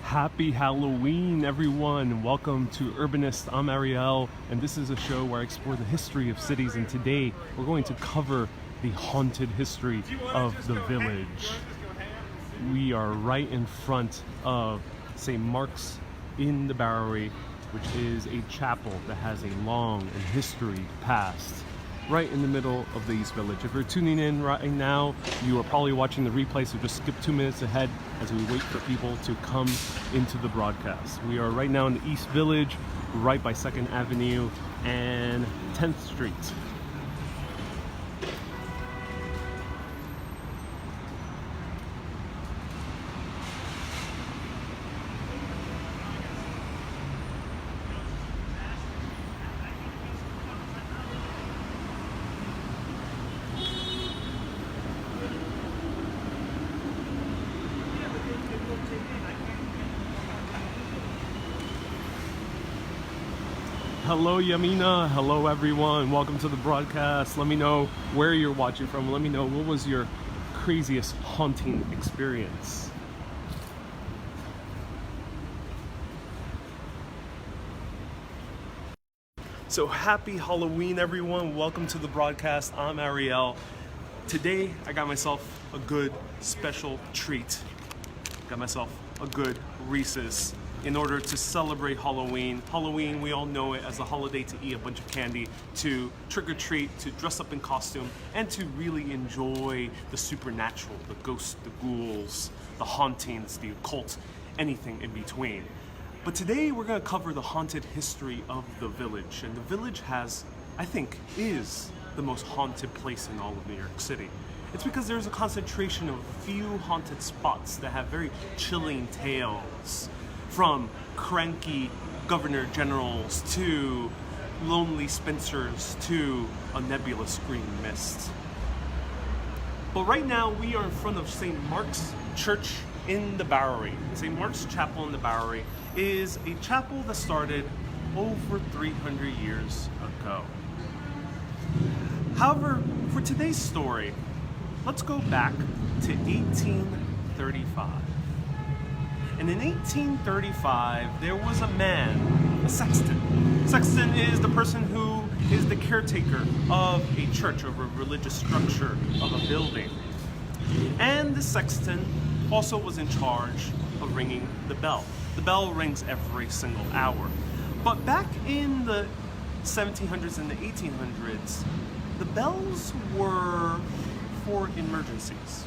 Happy Halloween, everyone. Welcome to Urbanist. I'm Ariel, and this is a show where I explore the history of cities. And today we're going to cover the haunted history of the village. We are right in front of St. Mark's in the Bowery, which is a chapel that has a long and history past. Right in the middle of the East Village. If you're tuning in right now, you are probably watching the replay, so just skip 2 minutes ahead as we wait for people to come into the broadcast. We are right now in the East Village, right by 2nd Avenue and 10th Street. Hello Yamina, hello everyone, welcome to the broadcast. Let me know where you're watching from. Let me know what was your craziest haunting experience. So happy Halloween everyone, welcome to the broadcast. I'm Ariel. Today I got myself a good special treat. Got myself a good Reese's in order to celebrate Halloween. Halloween, we all know it as a holiday to eat a bunch of candy, to trick or treat, to dress up in costume, and to really enjoy the supernatural, the ghosts, the ghouls, the hauntings, the occult, anything in between. But today we're going to cover the haunted history of the village. And the village has, I think, is the most haunted place in all of New York City. It's because there's a concentration of few haunted spots that have very chilling tales. From cranky governor generals to lonely spinsters to a nebulous green mist. But right now we are in front of St. Mark's Church in the Bowery. St. Mark's Chapel in the Bowery is a chapel that started over 300 years ago. However, for today's story, let's go back to 1835. And in 1835, there was a man, a sexton. Sexton is the person who is the caretaker of a church, of a religious structure, of a building. And the sexton also was in charge of ringing the bell. The bell rings every single hour. But back in the 1700s and the 1800s, the bells were for emergencies.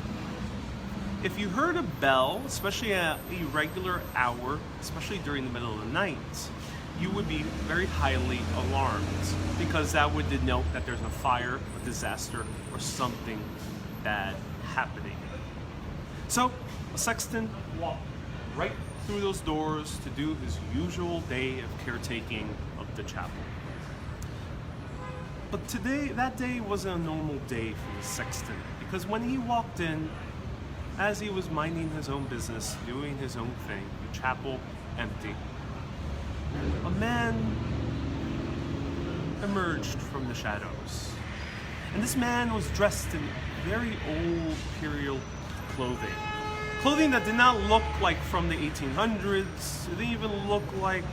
If you heard a bell, especially at a irregular hour, especially during the middle of the night, you would be very highly alarmed because that would denote that there's a fire, a disaster, or something bad happening. So a sexton walked right through those doors to do his usual day of caretaking of the chapel. But that day wasn't a normal day for the sexton, because when he walked in, as he was minding his own business, doing his own thing, the chapel empty, a man emerged from the shadows. And this man was dressed in very old imperial clothing. Clothing that did not look like from the 1800s, it didn't even look like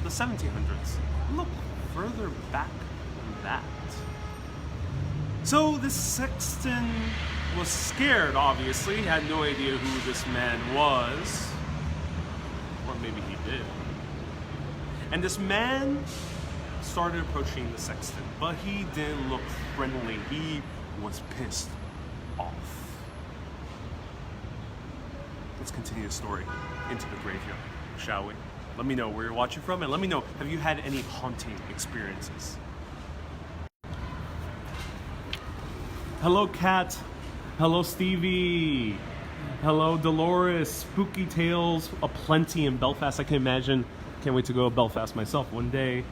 the 1700s. It looked further back than that. So this sexton was scared, obviously. He had no idea who this man was. Or maybe he did. And this man started approaching the sexton, but he didn't look friendly. He was pissed off. Let's continue the story into the graveyard, shall we? Let me know where you're watching from, and let me know, have you had any haunting experiences? Hello, Kat. Hello, Stevie. Hello, Dolores. Spooky tales aplenty in Belfast. I can imagine. Can't wait to go to Belfast myself one day.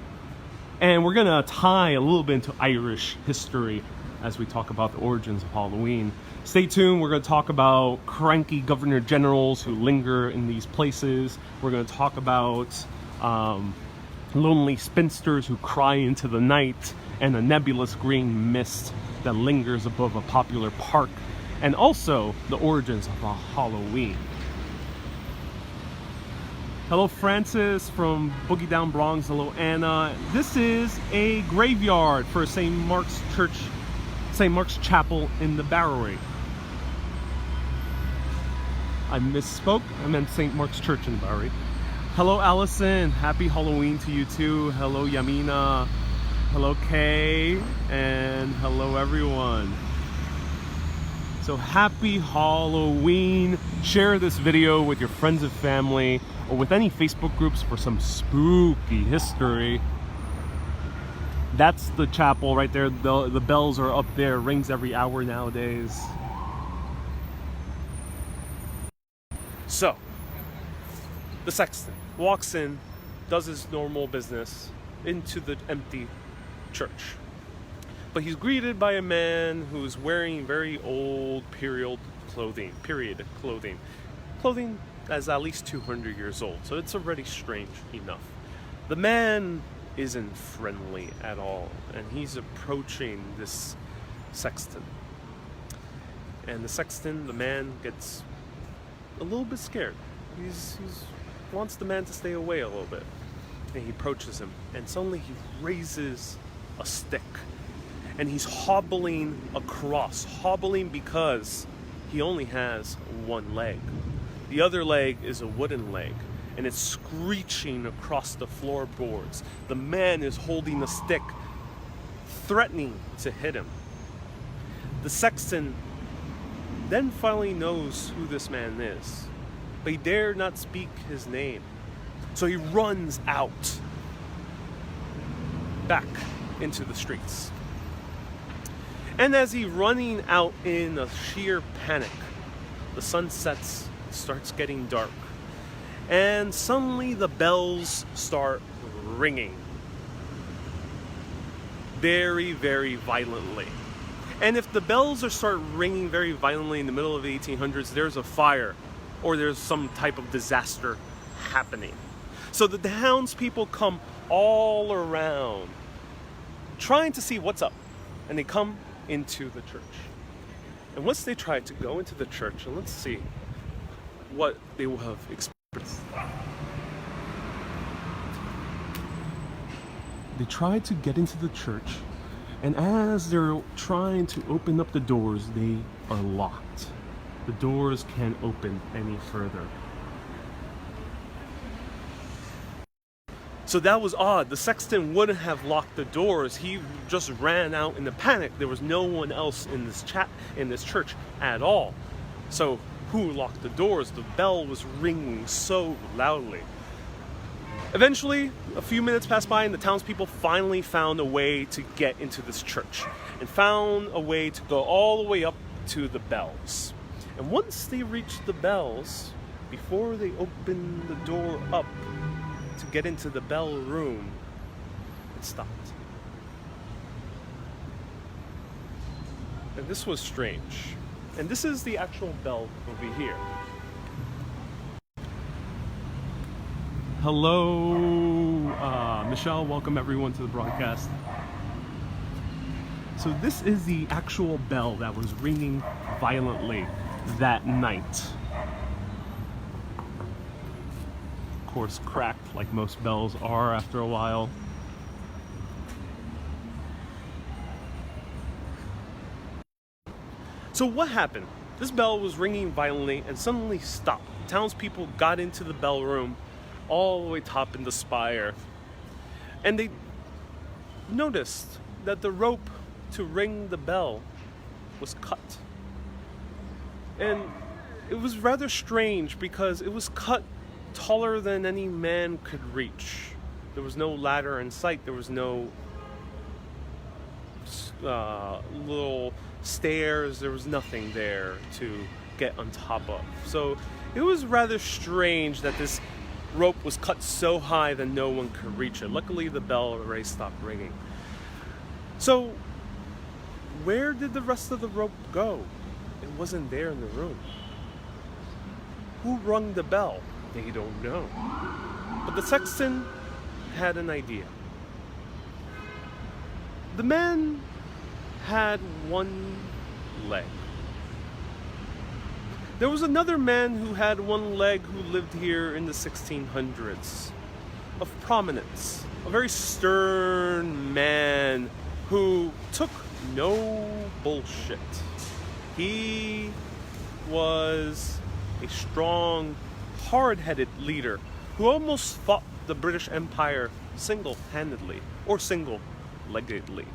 And we're gonna tie a little bit into Irish history as we talk about the origins of Halloween. Stay tuned. We're gonna talk about cranky governor generals who linger in these places. We're gonna talk about lonely spinsters who cry into the night, and a nebulous green mist that lingers above a popular park, and also the origins of Halloween. Hello, Francis from Boogie Down Bronx. Hello, Anna. This is a graveyard for St. Mark's Church, St. Mark's Chapel in the Bowery. I misspoke. I meant St. Mark's Church in the Bowery. Hello, Allison. Happy Halloween to you too. Hello, Yamina. Hello, Kay. And hello, everyone. So happy Halloween. Share this video with your friends and family or with any Facebook groups for some spooky history. That's the chapel right there. The bells are up there. Rings every hour nowadays. So, the sexton walks in, does his normal business into the empty church. But he's greeted by a man who's wearing very old period clothing. Clothing that's at least 200 years old, so it's already strange enough. The man isn't friendly at all, and he's approaching this sexton. And the sexton, the man, gets a little bit scared. He's wants the man to stay away a little bit. And he approaches him, and suddenly he raises a stick. And he's hobbling across. Hobbling because he only has one leg. The other leg is a wooden leg, and it's screeching across the floorboards. The man is holding a stick, threatening to hit him. The sexton then finally knows who this man is, but he dare not speak his name. So he runs out, back into the streets. And as he's running out in a sheer panic, the sun sets, it starts getting dark, and suddenly the bells start ringing very, very violently. And if the bells start ringing very violently in the middle of the 1800s, there's a fire or there's some type of disaster happening. So the townspeople come all around trying to see what's up, and they come into the church. And once they try to go into the church, and let's see what they will have experienced. They try to get into the church, and as they're trying to open up the doors, they are locked. The doors can't open any further. So that was odd. The sexton wouldn't have locked the doors. He just ran out in a panic. There was no one else in this church at all. So who locked the doors? The bell was ringing so loudly. Eventually, a few minutes passed by, and the townspeople finally found a way to get into this church and found a way to go all the way up to the bells. And once they reached the bells, before they opened the door up to get into the bell room, it stopped. And this was strange. And this is the actual bell over here. Hello, Michelle. Welcome everyone to the broadcast. So this is the actual bell that was ringing violently that night. Of course, cracked like most bells are after a while. So what happened? This bell was ringing violently and suddenly stopped. Townspeople got into the bell room all the way top in the spire, and they noticed that the rope to ring the bell was cut. And it was rather strange because it was cut taller than any man could reach. There was no ladder in sight. There was no little stairs. There was nothing there to get on top of. So it was rather strange that this rope was cut so high that no one could reach it. Luckily, the bell already stopped ringing. So where did the rest of the rope go? It wasn't there in the room. Who rung the bell? They don't know. But the sexton had an idea. The man had one leg. There was another man who had one leg who lived here in the 1600s, of prominence, a very stern man who took no bullshit. He was a strong, hard-headed leader who almost fought the British Empire single-handedly or single-leggedly.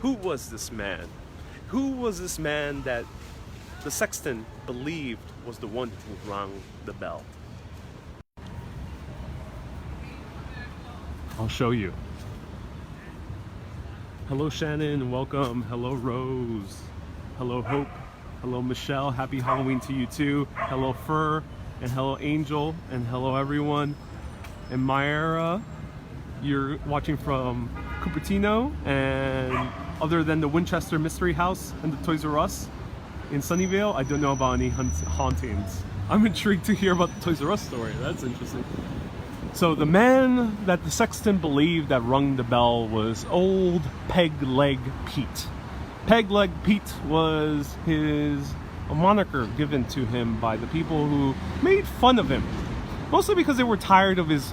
Who was this man? Who was this man that the sexton believed was the one who rang the bell? I'll show you. Hello Shannon, welcome. Hello Rose. Hello Hope. Hello Michelle, happy Halloween to you too. Hello Fur, and hello Angel, and hello everyone. And Myra, you're watching from Cupertino, and other than the Winchester Mystery House and the Toys R Us in Sunnyvale, I don't know about any hauntings. I'm intrigued to hear about the Toys R Us story. That's interesting. So the man that the sexton believed that rung the bell was old Peg Leg Pete. Peg Leg Pete was a moniker given to him by the people who made fun of him. Mostly because they were tired of his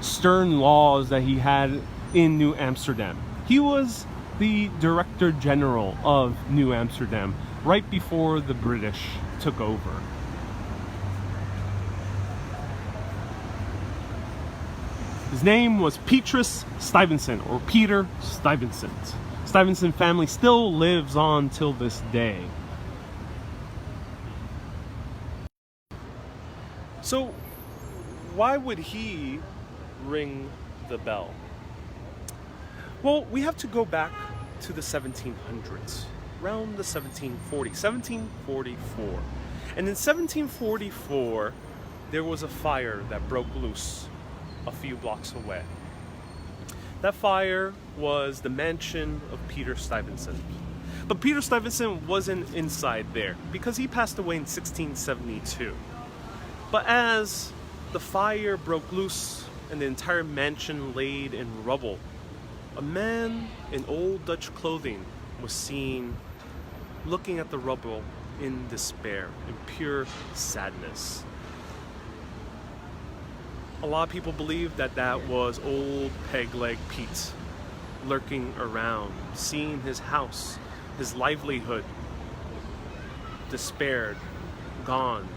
stern laws that he had in New Amsterdam. He was the Director General of New Amsterdam right before the British took over. His name was Petrus Stuyvesant, or Peter Stuyvesant. Stuyvesant family still lives on till this day. So, why would he ring the bell? Well, we have to go back to the 1700s, around the 1744. And in 1744, there was a fire that broke loose a few blocks away. That fire was the mansion of Peter Stuyvesant. But Peter Stuyvesant wasn't inside there because he passed away in 1672. But as the fire broke loose and the entire mansion laid in rubble, a man in old Dutch clothing was seen looking at the rubble in despair, in pure sadness. A lot of people believe that that was old Peg Leg Pete lurking around, seeing his house, his livelihood, despaired, gone.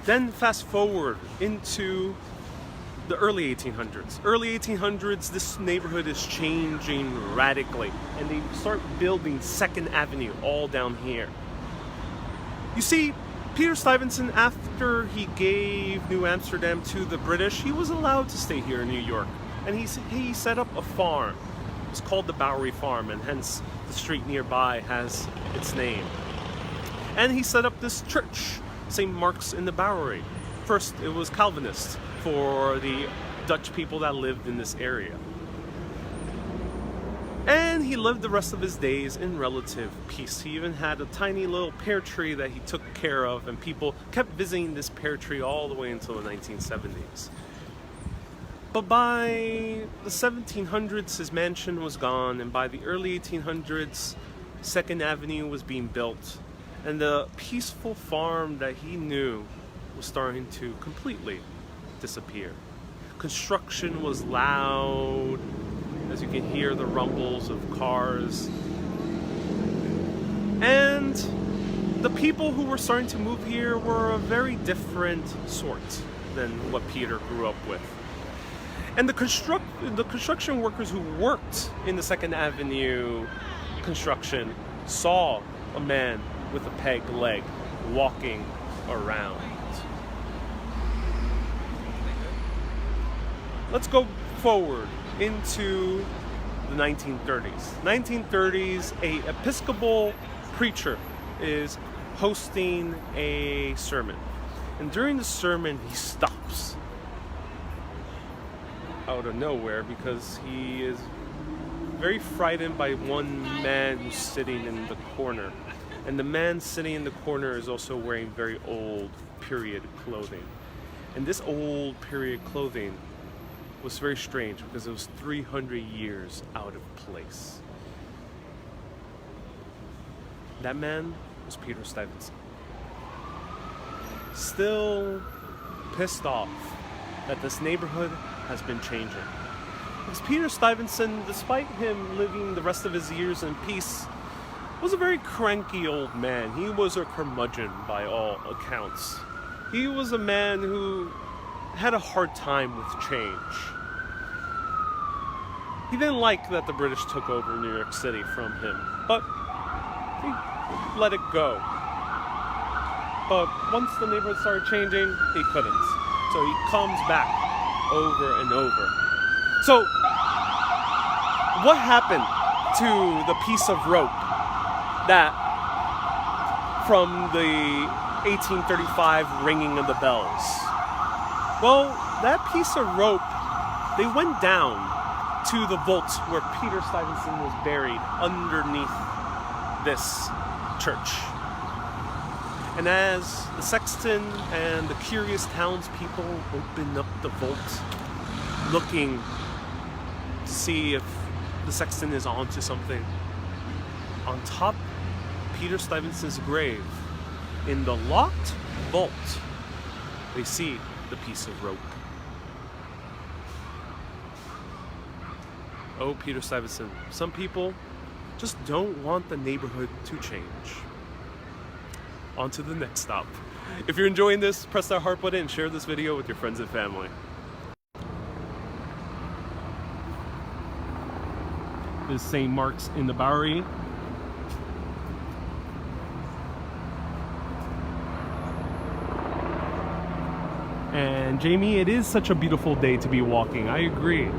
Then fast forward into the early 1800s. Early 1800s, this neighborhood is changing radically, and they start building 2nd Avenue all down here. You see, Peter Stuyvesant, after he gave New Amsterdam to the British, he was allowed to stay here in New York. And he set up a farm. It's called the Bowery Farm, and hence the street nearby has its name. And he set up this church, St. Mark's in the Bowery. First, it was Calvinist for the Dutch people that lived in this area. And he lived the rest of his days in relative peace. He even had a tiny little pear tree that he took care of, and people kept visiting this pear tree all the way until the 1970s. But by the 1700s, his mansion was gone, and by the early 1800s, 2nd Avenue was being built, and the peaceful farm that he knew was starting to completely disappear. Construction was loud, as you can hear the rumbles of cars. And the people who were starting to move here were a very different sort than what Peter grew up with. And the construction workers who worked in the 2nd Avenue construction saw a man with a peg leg walking around. Let's go forward into the 1930s. 1930s, a Episcopal preacher is hosting a sermon. And during the sermon, he stops out of nowhere because he is very frightened by one man who's sitting in the corner. And the man sitting in the corner is also wearing very old period clothing. And this old period clothing was very strange because it was 300 years out of place. That man was Peter Stuyvesant. still pissed off that this neighborhood has been changing. Because Peter Stuyvesant, despite him living the rest of his years in peace, was a very cranky old man. He was a curmudgeon by all accounts. He was a man who had a hard time with change. He didn't like that the British took over New York City from him, but he let it go. But once the neighborhood started changing, he couldn't. So he comes back over and over. So, what happened to the piece of rope that from the 1835 ringing of the bells? Well, that piece of rope, they went down to the vault where Peter Stuyvesant was buried underneath this church. And as the sexton and the curious townspeople opened up the vault, looking to see if the sexton is onto something, on top Peter Stuyvesant's grave, in the locked vault, they see the piece of rope. Oh, Peter Stuyvesant, some people just don't want the neighborhood to change. On to the next stop. If you're enjoying this, press that heart button and share this video with your friends and family. This is St. Mark's in the Bowery. And Jamie, it is such a beautiful day to be walking. I agree.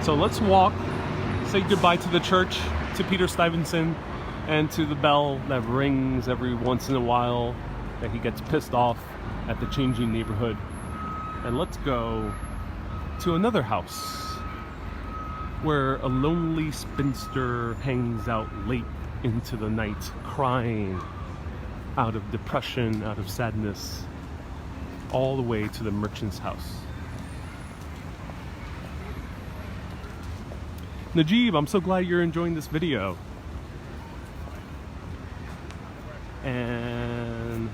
So let's walk, say goodbye to the church, to Peter Stuyvesant, and to the bell that rings every once in a while that he gets pissed off at the changing neighborhood. And let's go to another house where a lonely spinster hangs out late into the night, crying out of depression, out of sadness, all the way to the merchant's house. Najib, I'm so glad you're enjoying this video. And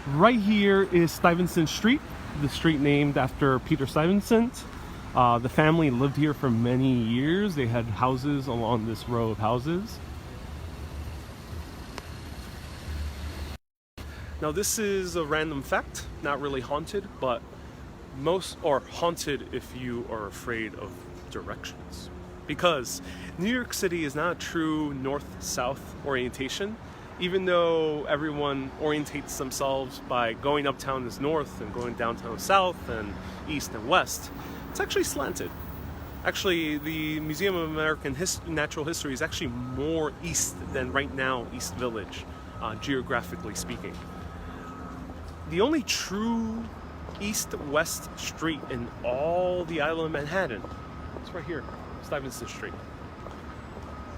right here is Stuyvesant Street, the street named after Peter Stuyvesant. The family lived here for many years. They had houses along this row of houses. Now this is a random fact, not really haunted, but haunted if you are afraid of directions. Because New York City is not a true north-south orientation. Even though everyone orientates themselves by going uptown as north and going downtown south and east and west, it's actually slanted. Actually, the Museum of American Natural History is actually more east than right now East Village, geographically speaking. The only true east-west street in all the island of Manhattan is right here, Stuyvesant Street.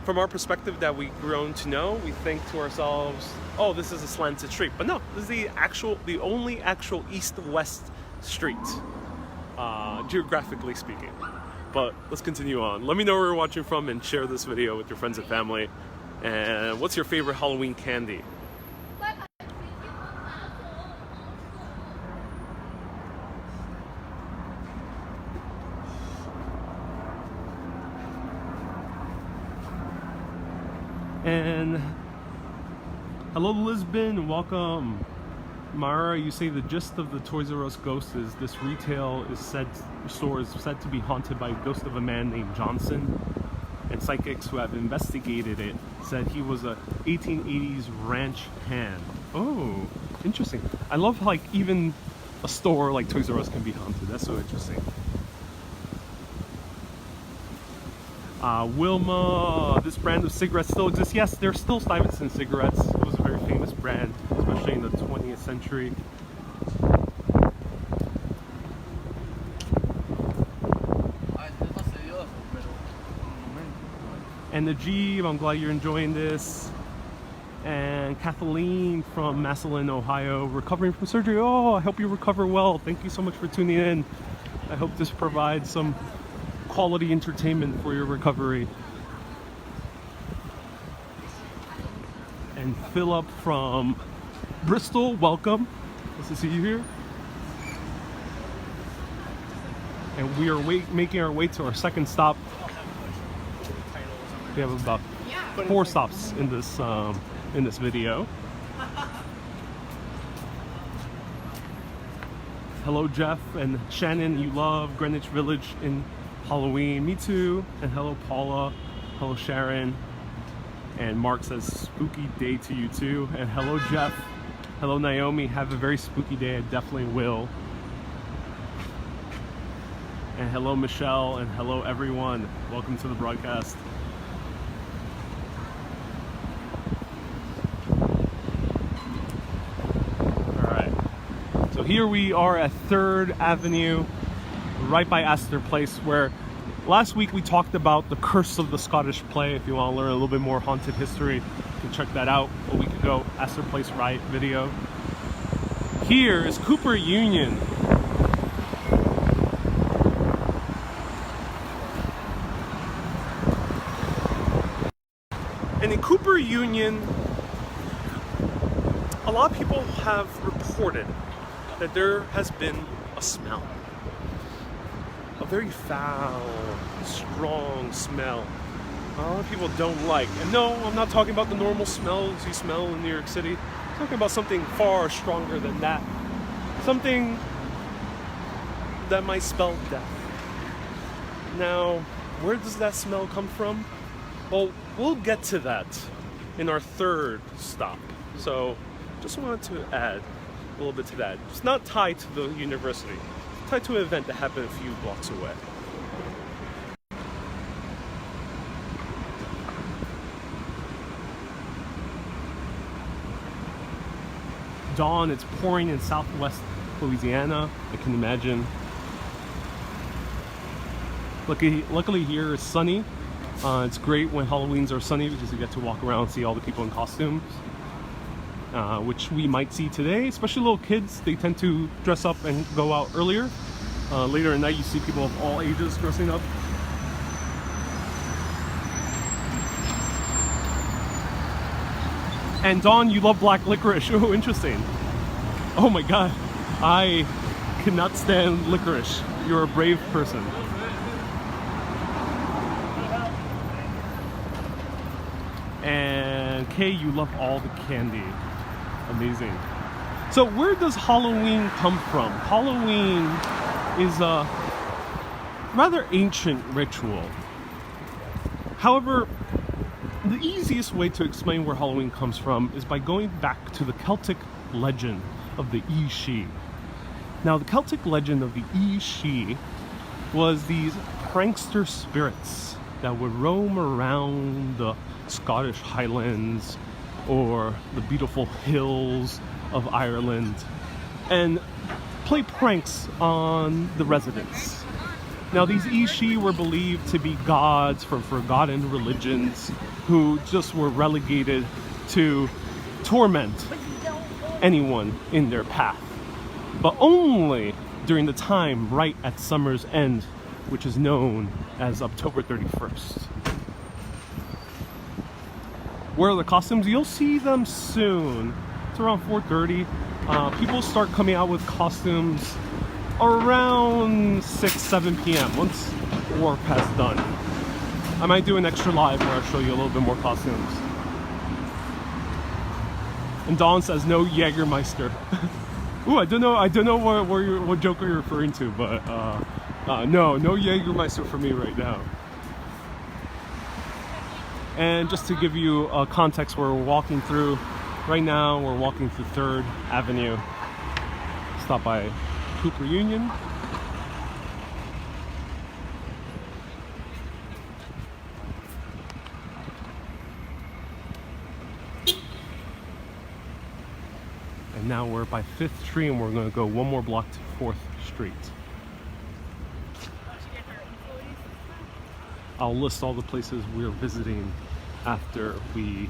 From our perspective that we've grown to know, we think to ourselves, oh, this is a slanted street. But no, this is the only actual east-west street, geographically speaking. But let's continue on. Let me know where you're watching from and share this video with your friends and family. And what's your favorite Halloween candy? And hello Lisbon, welcome. Mara, you say the gist of the Toys R Us ghost is this store is said to be haunted by a ghost of a man named Johnson, and psychics who have investigated it said he was a 1880s ranch hand. Oh, interesting. I love how, like, even a store like Toys R Us can be haunted. That's so interesting. Wilma, this brand of cigarettes still exists. Yes, there's still Stuyvesant cigarettes. It was a very famous brand, especially in the 20th century. And Najib, I'm glad you're enjoying this. And Kathleen from Massillon, Ohio, recovering from surgery. Oh, I hope you recover well. Thank you so much for tuning in. I hope this provides some quality entertainment for your recovery. And Philip from Bristol, welcome. Nice to see you here. And we are making our way to our second stop. We have about 4 stops in this video. Hello Jeff and Shannon, you love Greenwich Village in Halloween. Me too. And hello Paula. Hello Sharon. And Mark says spooky day to you too. And hello Jeff. Hello Naomi. Have a very spooky day. I definitely will. And hello Michelle. And hello everyone. Welcome to the broadcast. Alright. So here we are at 3rd Avenue, right by Astor Place, where last week we talked about the curse of the Scottish play. If you want to learn a little bit more haunted history, you can check that out a week ago, Astor Place Riot video. Here is Cooper Union. And in Cooper Union, a lot of people have reported that there has been a smell. A very foul, strong smell. A lot of people don't like. And no, I'm not talking about the normal smells you smell in New York City. I'm talking about something far stronger than that. Something that might spell death. Now, where does that smell come from? Well, we'll get to that in our 3rd stop. So, just wanted to add a little bit to that. It's not tied to the university. It's tied to an event that happened a few blocks away. Dawn, it's pouring in southwest Louisiana. I can imagine. Luckily here it's sunny. It's great when Halloweens are sunny because you get to walk around and see all the people in costumes, which we might see today. Especially little kids, they tend to dress up and go out earlier. Later at night you see people of all ages dressing up. And Dawn, you love black licorice. Oh, interesting. Oh my god, I cannot stand licorice. You're a brave person. And Kay, you love all the candy. Amazing. So where does Halloween come from? Halloween is a rather ancient ritual. However, the easiest way to explain where Halloween comes from is by going back to the Celtic legend of the Ishi. Now, the Celtic legend of the Ishi was these prankster spirits that would roam around the Scottish Highlands or the beautiful hills of Ireland and play pranks on the residents. Now, these Ishi were believed to be gods from forgotten religions who just were relegated to torment anyone in their path, but only during the time right at summer's end, which is known as October 31st. Where are the costumes? You'll see them soon. It's around 4:30. People start coming out with costumes around 6-7 p.m. once Warpath's done. I might do an extra live where I'll show you a little bit more costumes. And Dawn says no Jägermeister. Ooh, I don't know what joke you're referring to, but no Jägermeister for me right now. And just to give you a context where we're walking through, right now we're walking through 3rd Avenue. Stop by Cooper Union. And now we're by 5th Street and we're going to go one more block to 4th Street. I'll list all the places we're visiting after we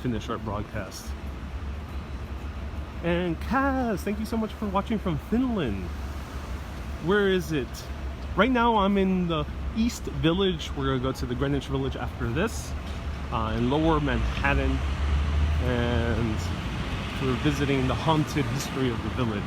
finish our broadcast. And Kaz, thank you so much for watching from Finland. Where is it? Right now I'm in the East Village. We're going to go to the Greenwich Village after this, in Lower Manhattan, and we're visiting the haunted history of the village.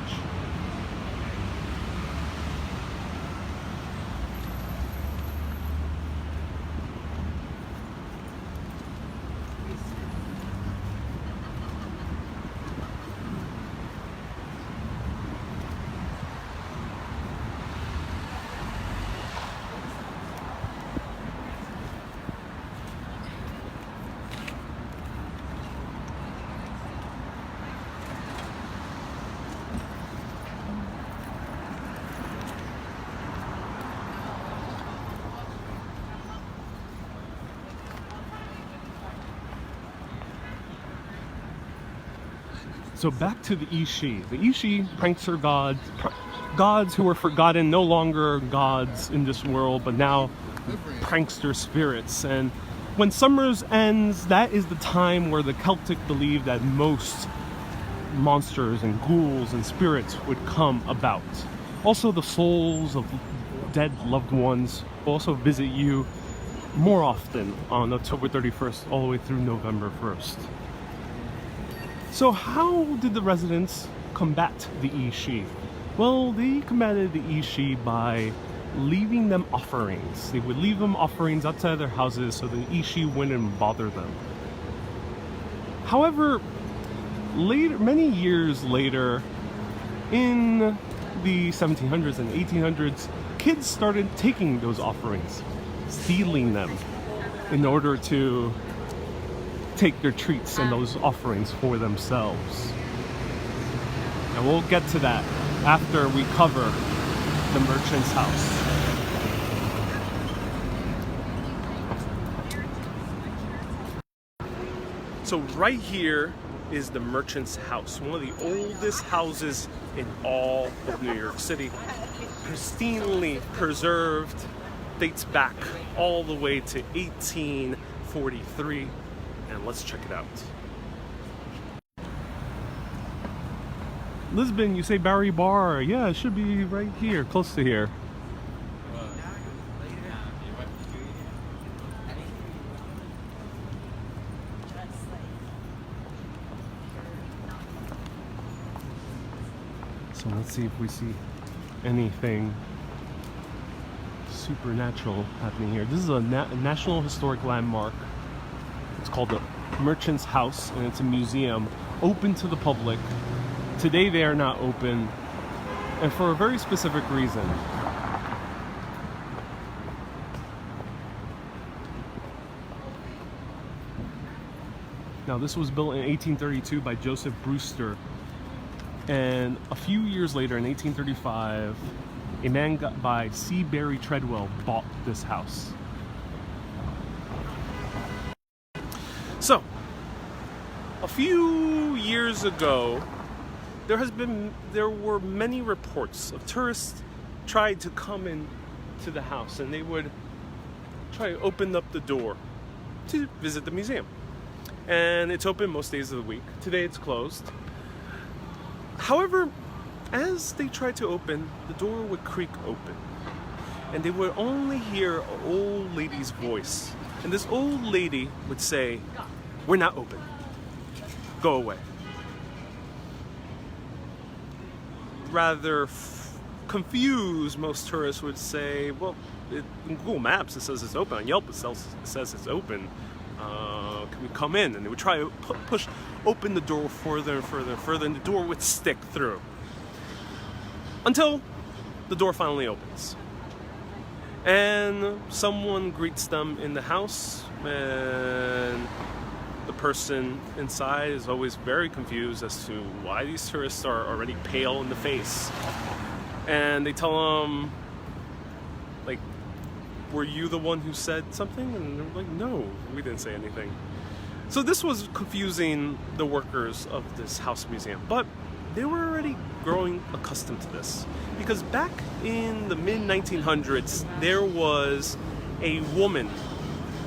So back to the Ishi. The Ishi, prankster gods, gods who were forgotten, no longer gods in this world, but now prankster spirits. And when summers ends, that is the time where the Celtic believed that most monsters and ghouls and spirits would come about. Also, the souls of dead loved ones will also visit you more often on October 31st all the way through November 1st. So how did the residents combat the Ishi? Well, they combated the Ishi by leaving them offerings. They would leave them offerings outside their houses so the Ishi wouldn't bother them. However, many years later, in the 1700s and 1800s, kids started taking those offerings, stealing them in order to take their treats and those offerings for themselves. And we'll get to that after we cover the merchant's house. So right here is the merchant's house, one of the oldest houses in all of New York City, pristinely preserved, dates back all the way to 1843. And let's check it out. Lisbon, you say Barry Bar. Yeah, it should be right here, close to here. So let's see if we see anything supernatural happening here. This is a National Historic Landmark. It's called the Merchant's House, and it's a museum open to the public. Today they are not open, and for a very specific reason. Now, this was built in 1832 by Joseph Brewster, and a few years later, in 1835, a man by C. Barry Treadwell bought this house. So, a few years ago, there were many reports of tourists tried to come in to the house, and they would try to open up the door to visit the museum. And it's open most days of the week. Today it's closed. However, as they tried to open, the door would creak open, and they would only hear an old lady's voice. And this old lady would say, "We're not open. Go away." Rather confused, most tourists would say, "Well, in Google Maps it says it's open. On Yelp it says it's open. Can we come in?" And they would try to push open the door further and further and further, and the door would stick through. Until the door finally opens. And someone greets them in the house, and the person inside is always very confused as to why these tourists are already pale in the face. And they tell them, like, "Were you the one who said something?" And they're like, "No, we didn't say anything." So this was confusing the workers of this house museum, but they were already growing accustomed to this. Because back in the mid-1900s, there was a woman,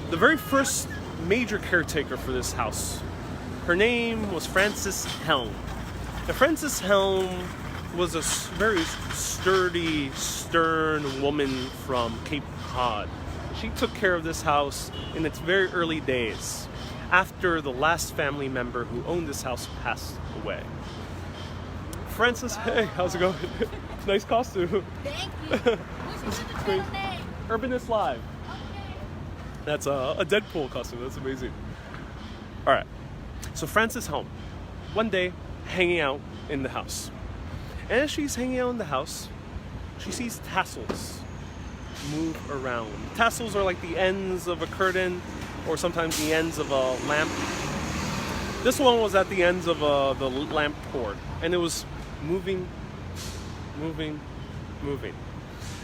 the very first major caretaker for this house. Her name was Frances Helm. And Frances Helm was a very sturdy, stern woman from Cape Cod. She took care of this house in its very early days, after the last family member who owned this house passed away. Frances, hey, how's it going? Nice costume. Thank you. What's your channel name? urbanist.live. Okay. That's a Deadpool costume. That's amazing. All right. So Frances home, one day, hanging out in the house. And as she's hanging out in the house, she sees tassels move around. Tassels are like the ends of a curtain, or sometimes the ends of a lamp. This one was at the ends of the lamp cord, and it was moving.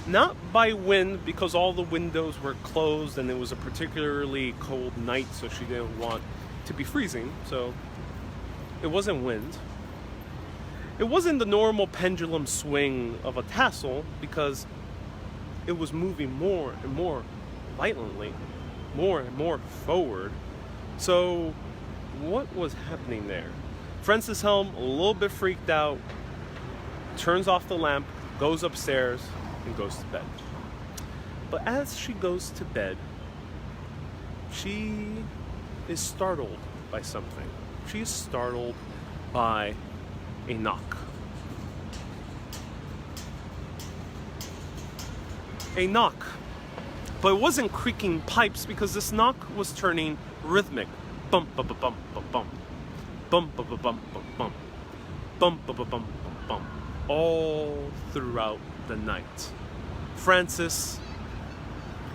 Not by wind, because all the windows were closed and it was a particularly cold night, so she didn't want to be freezing, so it wasn't wind. It wasn't the normal pendulum swing of a tassel, because it was moving more and more violently, more and more forward. So what was happening there? Frances Helm, a little bit freaked out, turns off the lamp, goes upstairs, and goes to bed. But as she goes to bed, she is startled by something. She is startled by a knock. A knock. But it wasn't creaking pipes, because this knock was turning rhythmic. Bump, bump, bump, bump, bump. Bump, bump, bump, bump, bump. Bump, bump, bump, bump, bump. All throughout the night. Frances,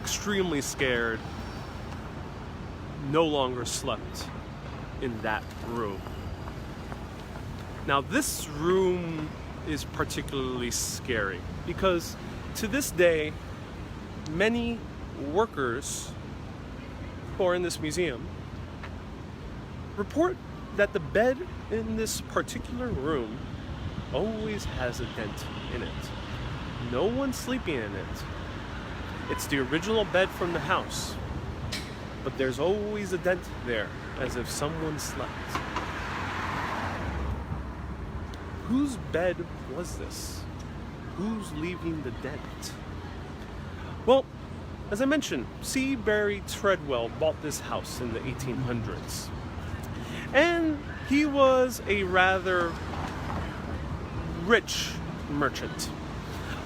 extremely scared, no longer slept in that room. Now, this room is particularly scary, because to this day, many workers who are in this museum report that the bed in this particular room always has a dent in it. No one's sleeping in it. It's the original bed from the house, but there's always a dent there, as if someone slept. Whose bed was this? Who's leaving the dent? Well, as I mentioned, C. Barry Treadwell bought this house in the 1800s. And he was a rather rich merchant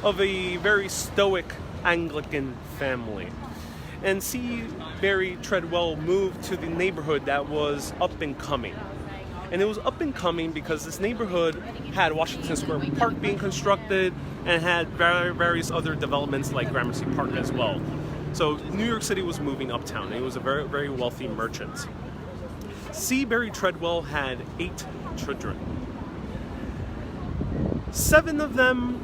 of a very stoic Anglican family. And C. Barry Treadwell moved to the neighborhood that was up and coming. And it was up and coming because this neighborhood had Washington Square Park being constructed and had various other developments like Gramercy Park as well. So New York City was moving uptown, and he was a very, very wealthy merchant. C. Barry Treadwell had 8 children. 7 of them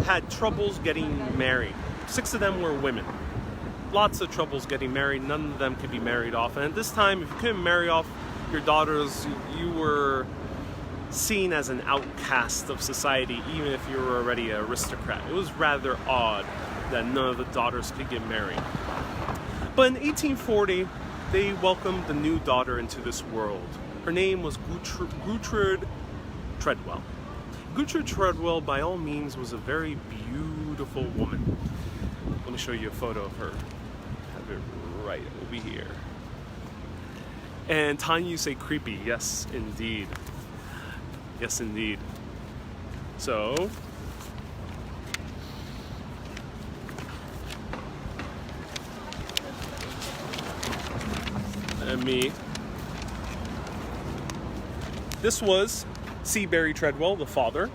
had troubles getting married. 6 of them were women. Lots of troubles getting married. None of them could be married off. And at this time, if you couldn't marry off your daughters, you were seen as an outcast of society, even if you were already an aristocrat. It was rather odd that none of the daughters could get married. But in 1840, they welcomed the new daughter into this world. Her name was Gertrude Treadwell. Gertrude Treadwell, by all means, was a very beautiful woman. Let me show you a photo of her. I have it right over here. And Tanya, you say creepy. Yes, indeed. Yes, indeed. So, this was C. Barry Treadwell, the father.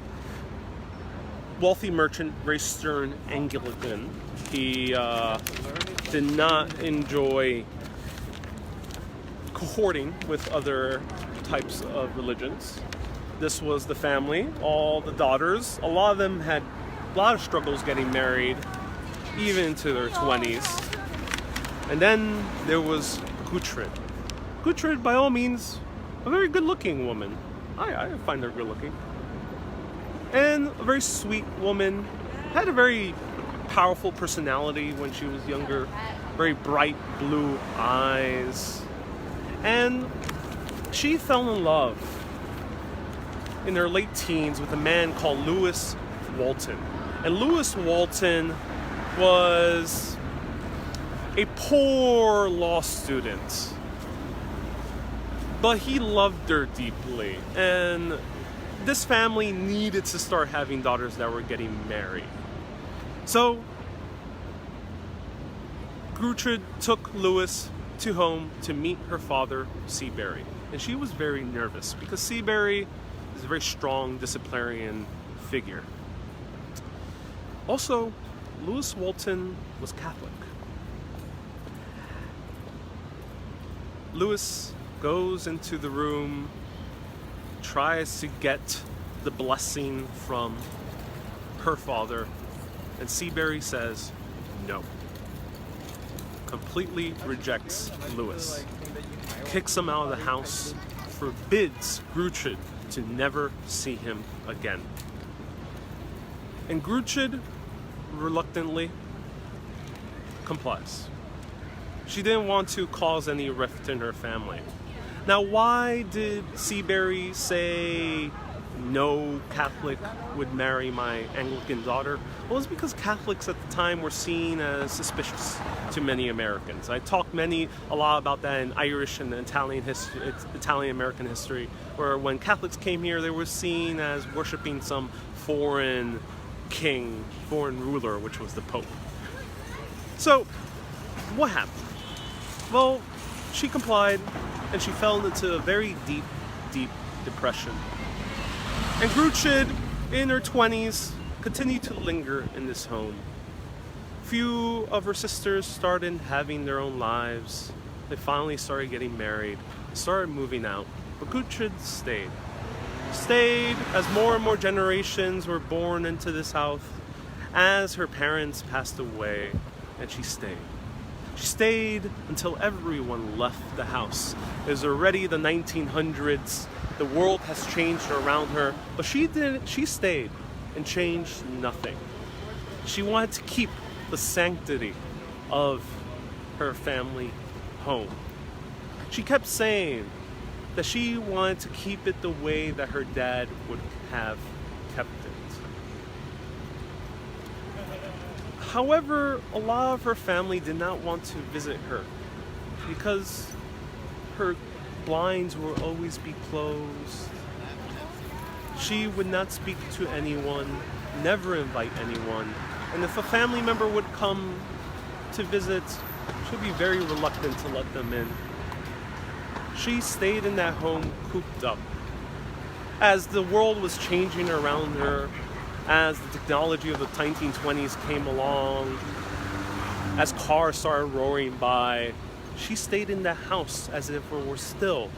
Wealthy merchant, very stern Anglican. He did not enjoy cohorting with other types of religions. This was the family, all the daughters. A lot of them had a lot of struggles getting married, even into their 20s. And then there was Gertrude. Gertrude, by all means, a very good-looking woman. I find her good-looking. And a very sweet woman. Had a very powerful personality when she was younger. Very bright blue eyes. And she fell in love in their late teens with a man called Lewis Walton. And Lewis Walton was a poor law student, but he loved her deeply, and this family needed to start having daughters that were getting married. So Gertrude took Lewis to home to meet her father, Seabury, and she was very nervous because Seabury is a very strong disciplinarian figure. Also, Lewis Walton was Catholic. Lewis goes into the room, tries to get the blessing from her father, and Seabury says no. Completely rejects Lewis, kicks him out of the house, forbids Gertrude to never see him again. And Gertrude reluctantly complies. She didn't want to cause any rift in her family. Now, why did Seabury say no Catholic would marry my Anglican daughter? Well, it's because Catholics at the time were seen as suspicious to many Americans. I talked a lot about that in Irish and Italian-American history, where when Catholics came here, they were seen as worshiping some foreign ruler, which was the Pope. So, what happened? Well, she complied, and she fell into a very deep, deep depression. And Gertrude, in her 20s, continued to linger in this home. Few of her sisters started having their own lives. They finally started getting married, started moving out, but Gertrude stayed. Stayed as more and more generations were born into this house, as her parents passed away, and she stayed. She stayed until everyone left the house. It was already the 1900s. The world has changed around her, but she didn't. She stayed and changed nothing. She wanted to keep the sanctity of her family home. She kept saying that she wanted to keep it the way that her dad would have kept it. However, a lot of her family did not want to visit her because her blinds will always be closed. She would not speak to anyone, never invite anyone, and if a family member would come to visit, she'd be very reluctant to let them in. She stayed in that home cooped up. As the world was changing around her, as the technology of the 1920s came along, as cars started roaring by, she stayed in that house as if it were still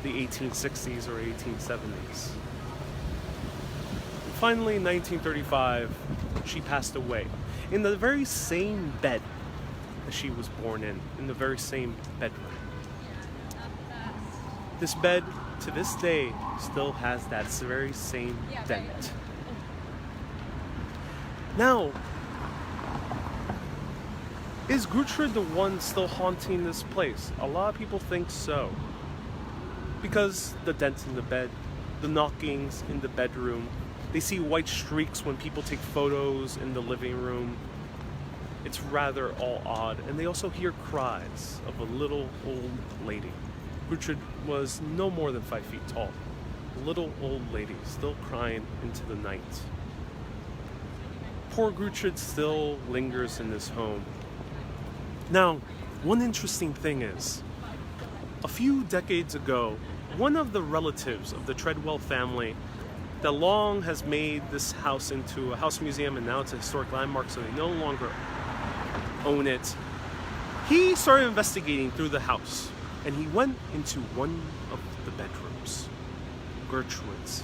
the 1860s or 1870s. And finally, in 1935, she passed away in the very same bed that she was born in the very same bedroom. This bed, to this day, still has that very same dent. Now, is Gertrude the one still haunting this place? A lot of people think so. Because the dents in the bed, the knockings in the bedroom, they see white streaks when people take photos in the living room. It's rather all odd. And they also hear cries of a little old lady. Gertrude was no more than 5 feet tall. A little old lady still crying into the night. Poor Gertrude still lingers in this home. Now, one interesting thing is, a few decades ago, one of the relatives of the Treadwell family that long has made this house into a house museum and now it's a historic landmark, so they no longer own it, he started investigating through the house, and he went into one of the bedrooms, Gertrude's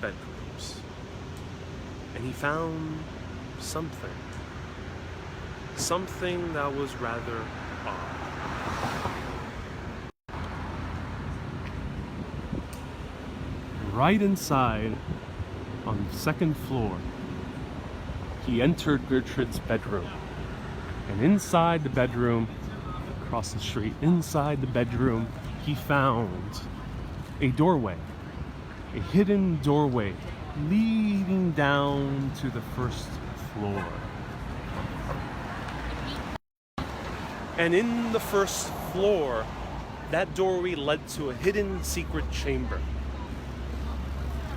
bedrooms, and he found something that was rather odd. Right inside, on the second floor, he entered Gertrude's bedroom. And inside the bedroom, across the street, inside the bedroom, he found a doorway. a hidden doorway leading down to the first floor. And in the first floor, that doorway led to a hidden secret chamber.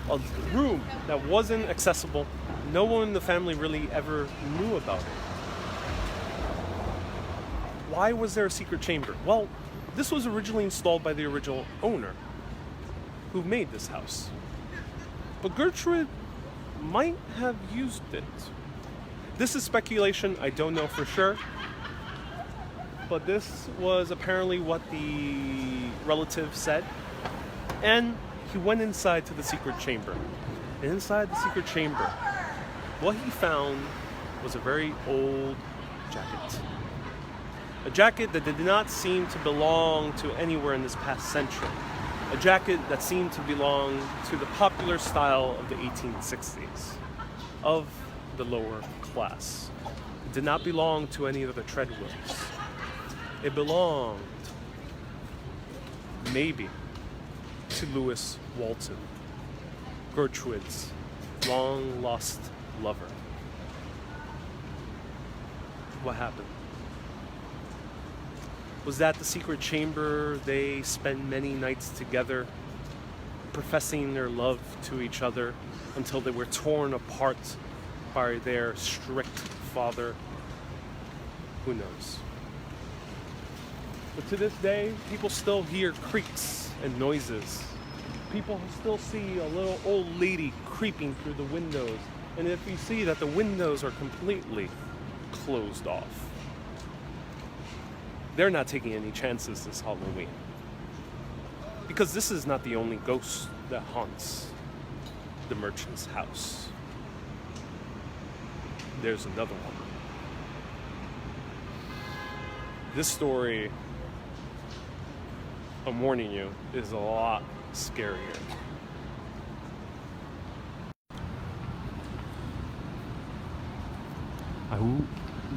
A room that wasn't accessible. No one in the family really ever knew about it. Why was there a secret chamber? Well, this was originally installed by the original owner who made this house. But Gertrude might have used it. This is speculation, I don't know for sure. But this was apparently what the relative said. And he went inside to the secret chamber. And inside the secret chamber, what he found was a very old jacket. A jacket that did not seem to belong to anywhere in this past century. A jacket that seemed to belong to the popular style of the 1860s, of the lower class. It did not belong to any of the Treadwells. It belonged, maybe, to Lewis Walton, Gertrude's long-lost lover. What happened? Was that the secret chamber they spent many nights together, professing their love to each other until they were torn apart by their strict father? Who knows? But to this day, people still hear creaks and noises. People still see a little old lady creeping through the windows. And if you see that the windows are completely closed off, they're not taking any chances this Halloween. Because this is not the only ghost that haunts the merchant's house. There's another one. This story, I'm warning you, is a lot scarier. I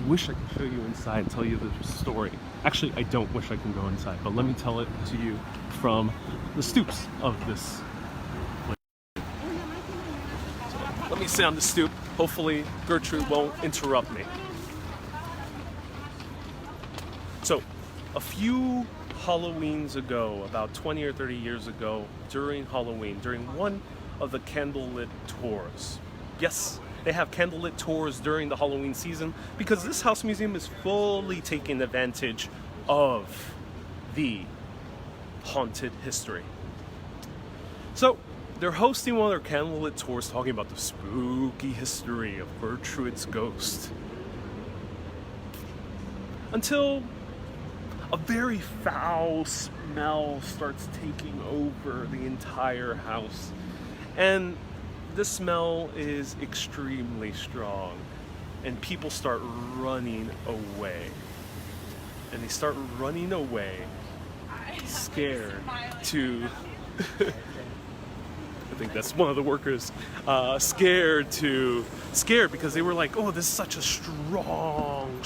wish I could show you inside and tell you the story. Actually, I don't wish I can go inside, but let me tell it to you from the stoops of this place. So, let me sit on the stoop. Hopefully, Gertrude won't interrupt me. So, a few Halloweens ago, about 20 or 30 years ago, during Halloween, during one of the candlelit tours. Yes, they have candlelit tours during the Halloween season because this house museum is fully taking advantage of the haunted history. So, they're hosting one of their candlelit tours talking about the spooky history of Gertrude's ghost. Until a very foul smell starts taking over the entire house. And the smell is extremely strong. And people start running away. And they start running away, scared to... I think that's one of the workers, scared because they were like, oh, this is such a strong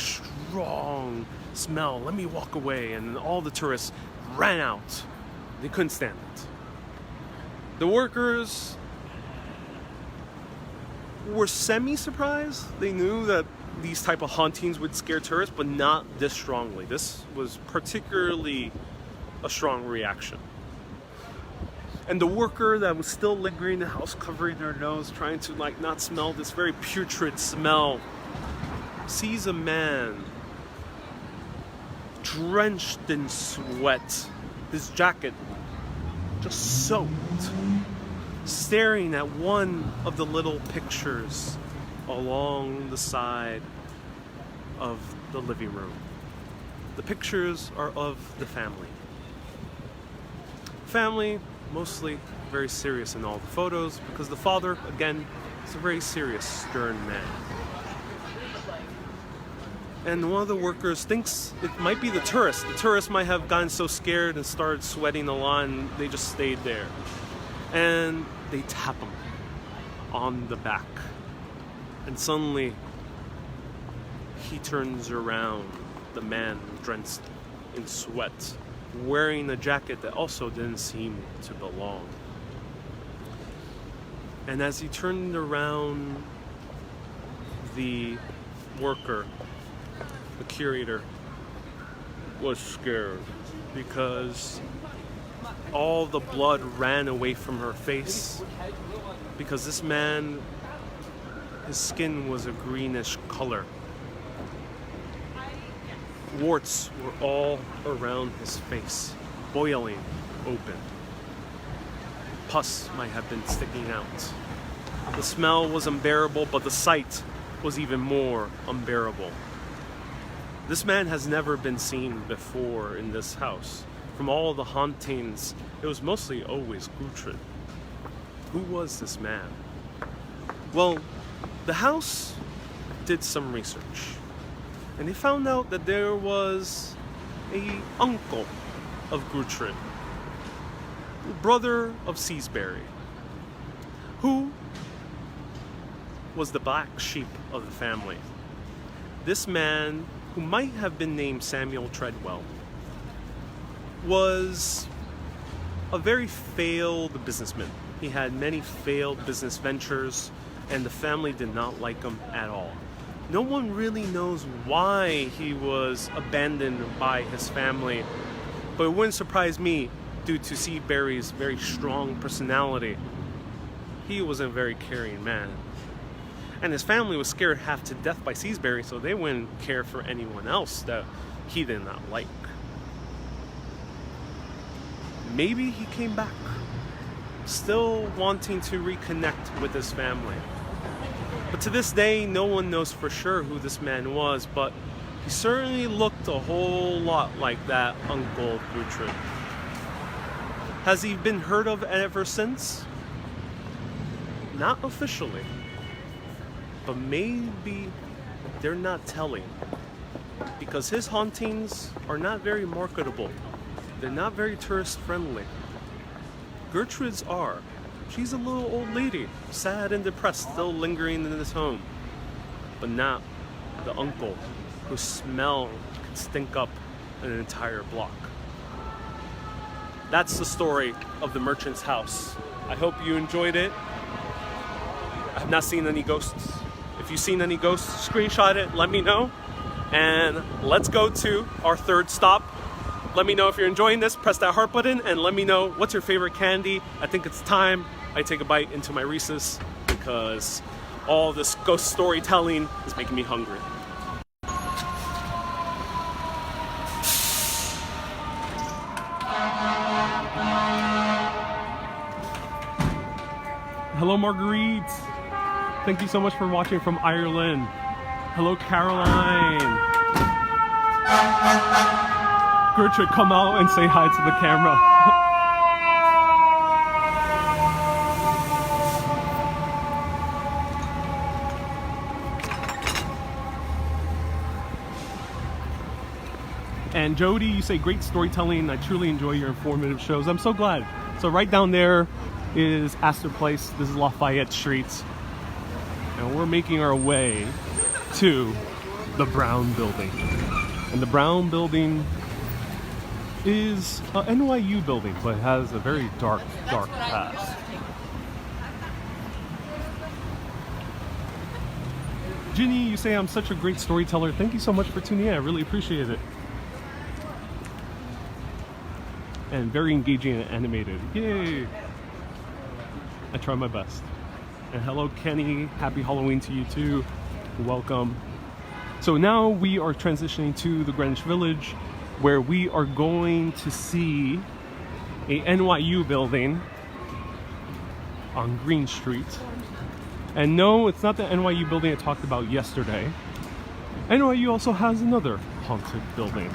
smell. Let me walk away. And all the tourists ran out. They couldn't stand it. The workers were semi-surprised. They knew that these type of hauntings would scare tourists, but not this strongly. This was particularly a strong reaction. And the worker that was still lingering in the house, covering their nose, trying to not smell this very putrid smell, sees a man drenched in sweat, his jacket just soaked, staring at one of the little pictures along the side of the living room. The pictures are of the family. Family, mostly very serious in all the photos, because the father, again, is a very serious, stern man. And one of the workers thinks it might be the tourist. The tourist might have gotten so scared and started sweating a lot, and they just stayed there. And they tap him on the back. And suddenly, he turns around, the man drenched in sweat, wearing a jacket that also didn't seem to belong. And as he turned around, the worker, the curator, was scared because all the blood ran away from her face, because this man, his skin was a greenish color. Warts were all around his face, boiling open. Pus might have been sticking out. The smell was unbearable, but the sight was even more unbearable. This man has never been seen before in this house. From all the hauntings, it was mostly always Gertrude. Who was this man? Well, the house did some research, and they found out that there was an uncle of Gertrude, brother of Seasbury, who was the black sheep of the family. This man, who might have been named Samuel Treadwell, was a very failed businessman. He had many failed business ventures, and the family did not like him at all. No one really knows why he was abandoned by his family, but it wouldn't surprise me due to Seabury's very strong personality. He was a very caring man. And his family was scared half to death by Seasbury, so they wouldn't care for anyone else that he did not like. Maybe he came back, still wanting to reconnect with his family. But to this day, no one knows for sure who this man was, but he certainly looked a whole lot like that uncle of Gertrude. Has he been heard of ever since? Not officially. But maybe they're not telling, because his hauntings are not very marketable. They're not very tourist friendly. Gertrude's are. She's a little old lady, sad and depressed, still lingering in this home. But not the uncle whose smell could stink up an entire block. That's the story of the merchant's house. I hope you enjoyed it. I have not seen any ghosts. If you've seen any ghosts, screenshot it, let me know. And let's go to our third stop. Let me know if you're enjoying this, press that heart button, and let me know what's your favorite candy. I think it's time I take a bite into my Reese's, because all this ghost storytelling is making me hungry. Hello, Marguerite. Thank you so much for watching from Ireland. Hello, Caroline. Gertrude, come out and say hi to the camera. And Jody, you say great storytelling. I truly enjoy your informative shows. I'm so glad. So right down there is Astor Place. This is Lafayette Street. And we're making our way to the Brown Building. And the Brown Building is an NYU building, but it has a very dark past. Ginny, you say I'm such a great storyteller. Thank you so much for tuning in. I really appreciate it. And very engaging and animated. Yay! I try my best. And hello, Kenny. Happy Halloween to you too. Welcome. So now we are transitioning to the Greenwich Village, where we are going to see a NYU building on Green Street. And no, it's not the NYU building I talked about yesterday. NYU also has another haunted building.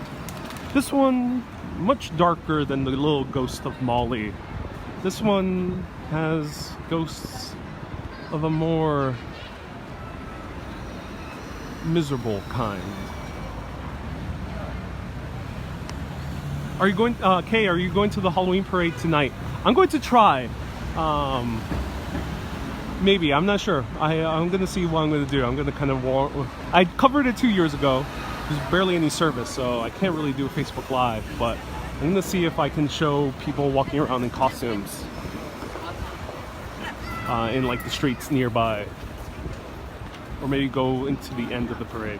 This one, much darker than the little ghost of Molly. This one has ghosts of a more miserable kind. Are you going, Kay, are you going to the Halloween parade tonight? I'm going to try. Maybe, I'm not sure. I'm gonna see what I'm gonna do. I'm gonna kind of I covered it 2 years ago. There's barely any service, so I can't really do a Facebook Live, but I'm gonna see if I can show people walking around in costumes. in like the streets nearby, or maybe go into the end of the parade.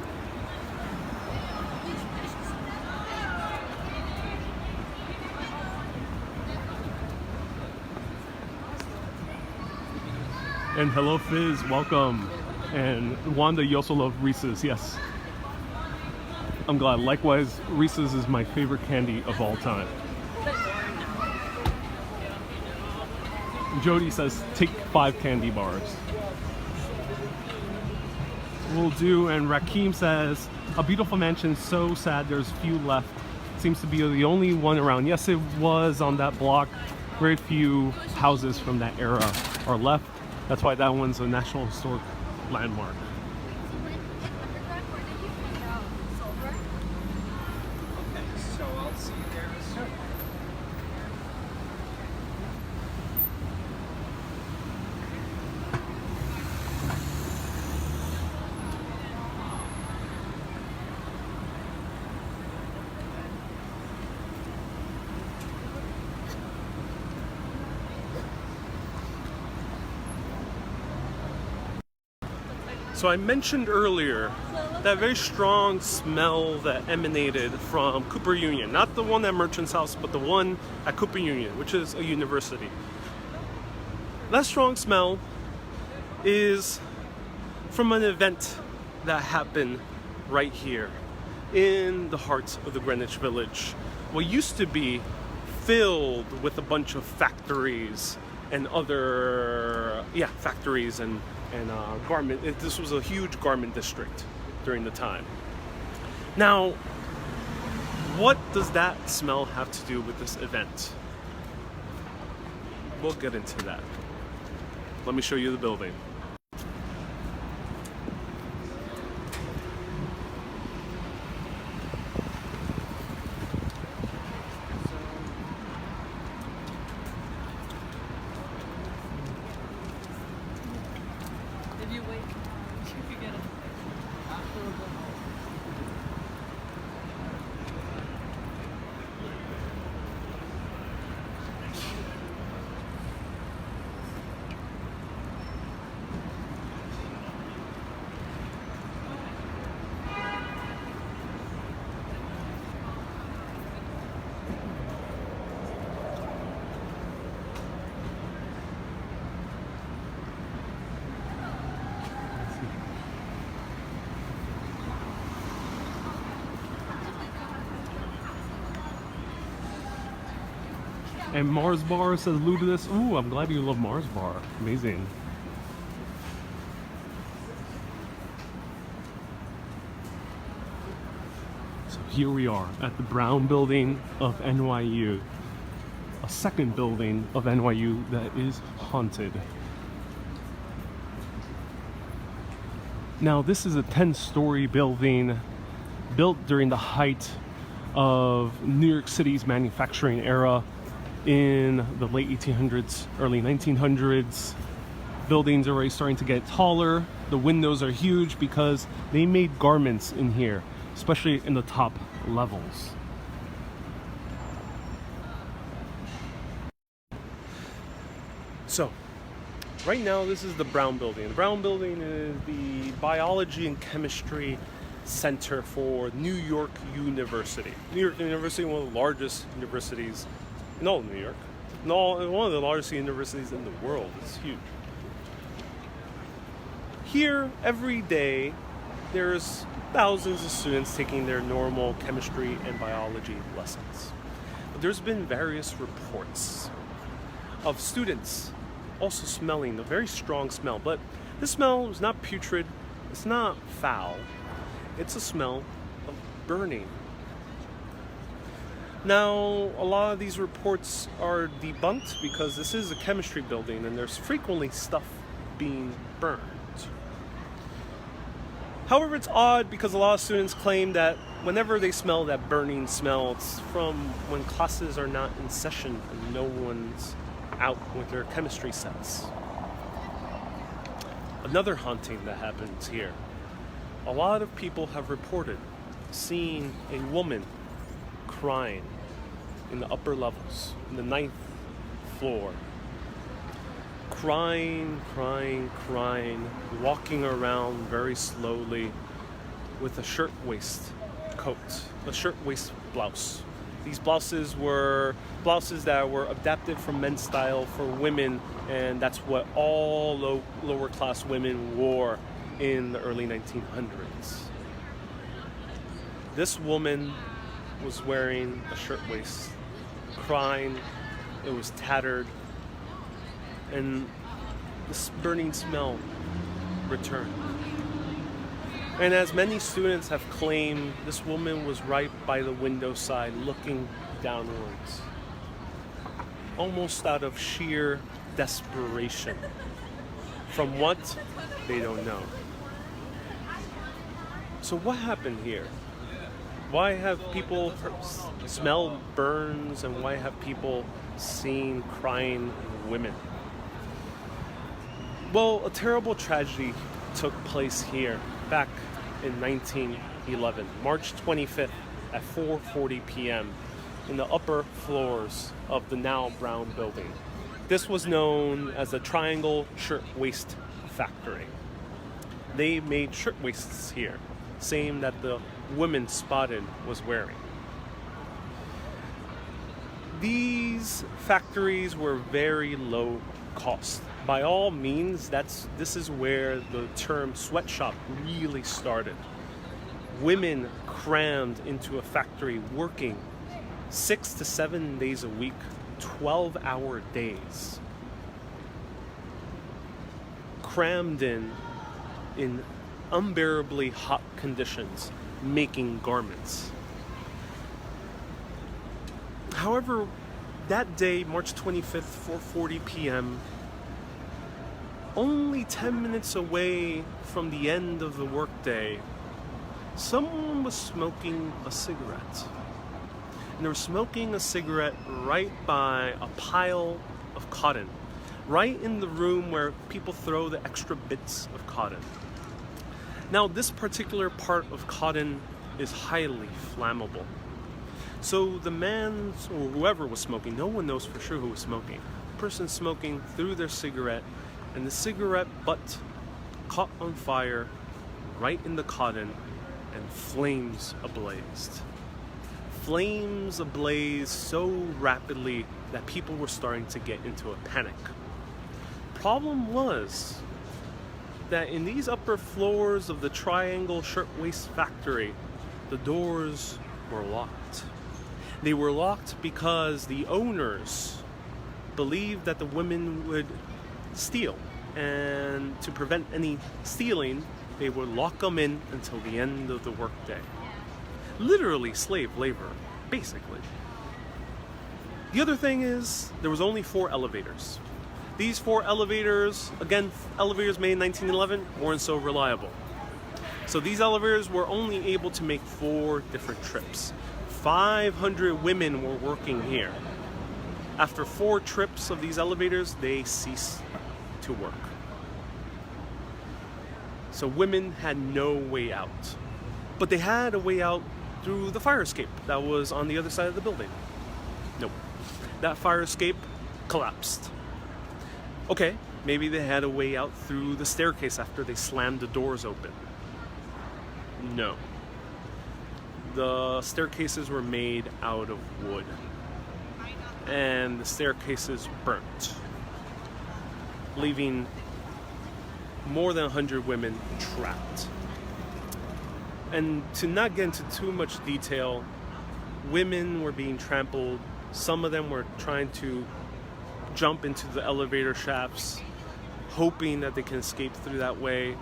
And hello Fizz, welcome. And Wanda, you also love Reese's, yes. I'm glad. Likewise, Reese's is my favorite candy of all time. Jody says, take 5 candy bars. Will do. And Rakim says, a beautiful mansion, so sad there's few left. Seems to be the only one around. Yes, it was on that block. Very few houses from that era are left. That's why that one's a National Historic Landmark. So I'll see you there. So I mentioned earlier that very strong smell that emanated from Cooper Union. Not the one at Merchant's House, but the one at Cooper Union, which is a university. That strong smell is from an event that happened right here in the heart of the Greenwich Village. What used to be filled with a bunch of factories and other, factories and garment. This was a huge garment district during the time. Now, what does that smell have to do with this event? We'll get into that. Let me show you the building. If you wait, you could get it. And Mars Bar says Ludinous. Ooh, I'm glad you love Mars Bar. Amazing. So here we are at the Brown Building of NYU. A second building of NYU that is haunted. Now this is a 10-story building built during the height of New York City's manufacturing era in the late 1800s, early 1900s. Buildings are already starting to get taller. The windows are huge because they made garments in here, especially in the top levels. So, right now this is the Brown Building. The Brown Building is the Biology and Chemistry Center for New York University. New York University, one of the largest universities in all of New York. One of the largest universities in the world. It's huge. Here, every day, there's thousands of students taking their normal chemistry and biology lessons. But there's been various reports of students also smelling a very strong smell. But this smell is not putrid, it's not foul, it's a smell of burning. Now, a lot of these reports are debunked because this is a chemistry building and there's frequently stuff being burned. However, it's odd because a lot of students claim that whenever they smell that burning smell, it's from when classes are not in session and no one's out with their chemistry sets. Another haunting that happens here. A lot of people have reported seeing a woman crying in the upper levels, in the 9th floor. crying, walking around very slowly with a shirtwaist coat, a shirtwaist blouse. These blouses were blouses that were adapted from men's style for women, and that's what all lower class women wore in the early 1900s. This woman was wearing a shirtwaist, crying. It was tattered, and this burning smell returned. And as many students have claimed, this woman was right by the window side looking downwards, almost out of sheer desperation. From what? They don't know. So what happened here? Why have people smelled burns, and why have people seen crying women? Well, a terrible tragedy took place here back in 1911, March 25th at 4:40 p.m. in the upper floors of the now brown building. This was known as the Triangle Shirtwaist Factory. They made shirtwaists here, same that the woman spotted was wearing. These factories were very low cost. By all means, this is where the term sweatshop really started. Women crammed into a factory working 6 to 7 days a week, 12-hour days. Crammed in unbearably hot conditions, making garments. However, that day, March 25th, 4:40 p.m., only 10 minutes away from the end of the workday, someone was smoking a cigarette. And they were smoking a cigarette right by a pile of cotton, right in the room where people throw the extra bits of cotton. Now, this particular part of cotton is highly flammable. So the man, or whoever was smoking, no one knows for sure who was smoking. The person smoking threw their cigarette, and the cigarette butt caught on fire right in the cotton, and flames ablazed. Flames ablaze so rapidly that people were starting to get into a panic. Problem was that in these upper floors of the Triangle Shirtwaist Factory, the doors were locked. They were locked because the owners believed that the women would steal, and to prevent any stealing, they would lock them in until the end of the workday. Literally slave labor, basically. The other thing is, there was only 4 elevators. These 4 elevators, again, elevators made in 1911, weren't so reliable. So these elevators were only able to make 4 different trips. 500 women were working here. After 4 trips of these elevators, they ceased to work. So women had no way out. But they had a way out through the fire escape that was on the other side of the building. Nope. That fire escape collapsed. Okay, maybe they had a way out through the staircase after they slammed the doors open. No. The staircases were made out of wood, and the staircases burnt, leaving more than 100 women trapped. And to not get into too much detail, women were being trampled. Some of them were trying to jump into the elevator shafts, hoping that they can escape through that way,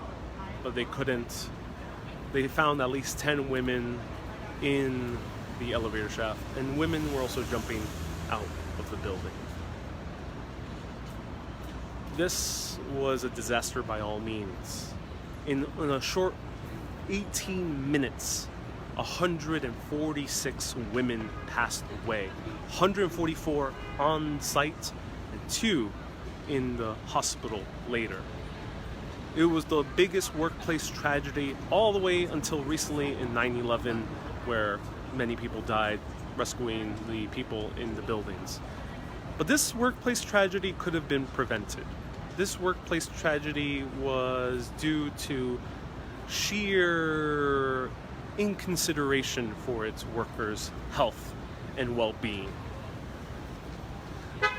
but they couldn't. They found at least 10 women in the elevator shaft, and women were also jumping out of the building. This was a disaster by all means. In a short 18 minutes, 146 women passed away. 144 on site and 2 in the hospital later. It was the biggest workplace tragedy all the way until recently in 9/11, where many people died rescuing the people in the buildings. But this workplace tragedy could have been prevented. This workplace tragedy was due to sheer inconsideration for its workers' health and well-being.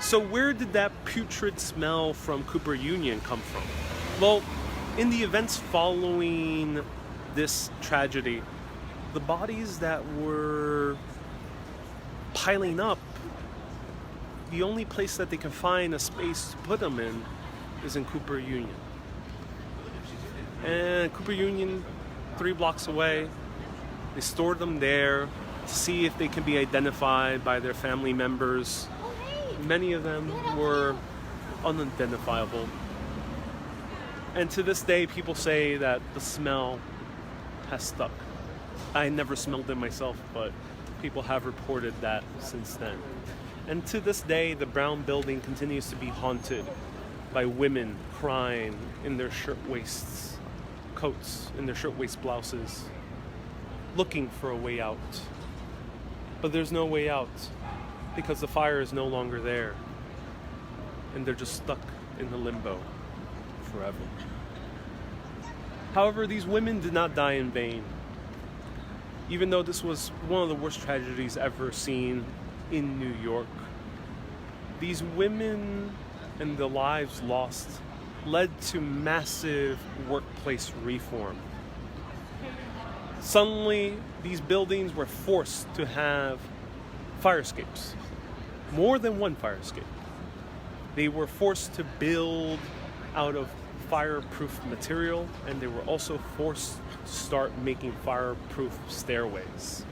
So where did that putrid smell from Cooper Union come from? Well, in the events following this tragedy, the bodies that were piling up, the only place that they can find a space to put them in is in Cooper Union. And Cooper Union, 3 blocks away, they stored them there to see if they can be identified by their family members. Many of them were unidentifiable. And to this day, people say that the smell has stuck. I never smelled it myself, but people have reported that since then. And to this day, the brown building continues to be haunted by women crying in their shirtwaists, coats, in their shirtwaist blouses, looking for a way out. But there's no way out because the fire is no longer there. And they're just stuck in the limbo forever. However, these women did not die in vain. Even though this was one of the worst tragedies ever seen in New York, these women and the lives lost led to massive workplace reform. Suddenly, these buildings were forced to have fire escapes. More than one fire escape. They were forced to build out of fireproof material, and they were also forced to start making fireproof stairways.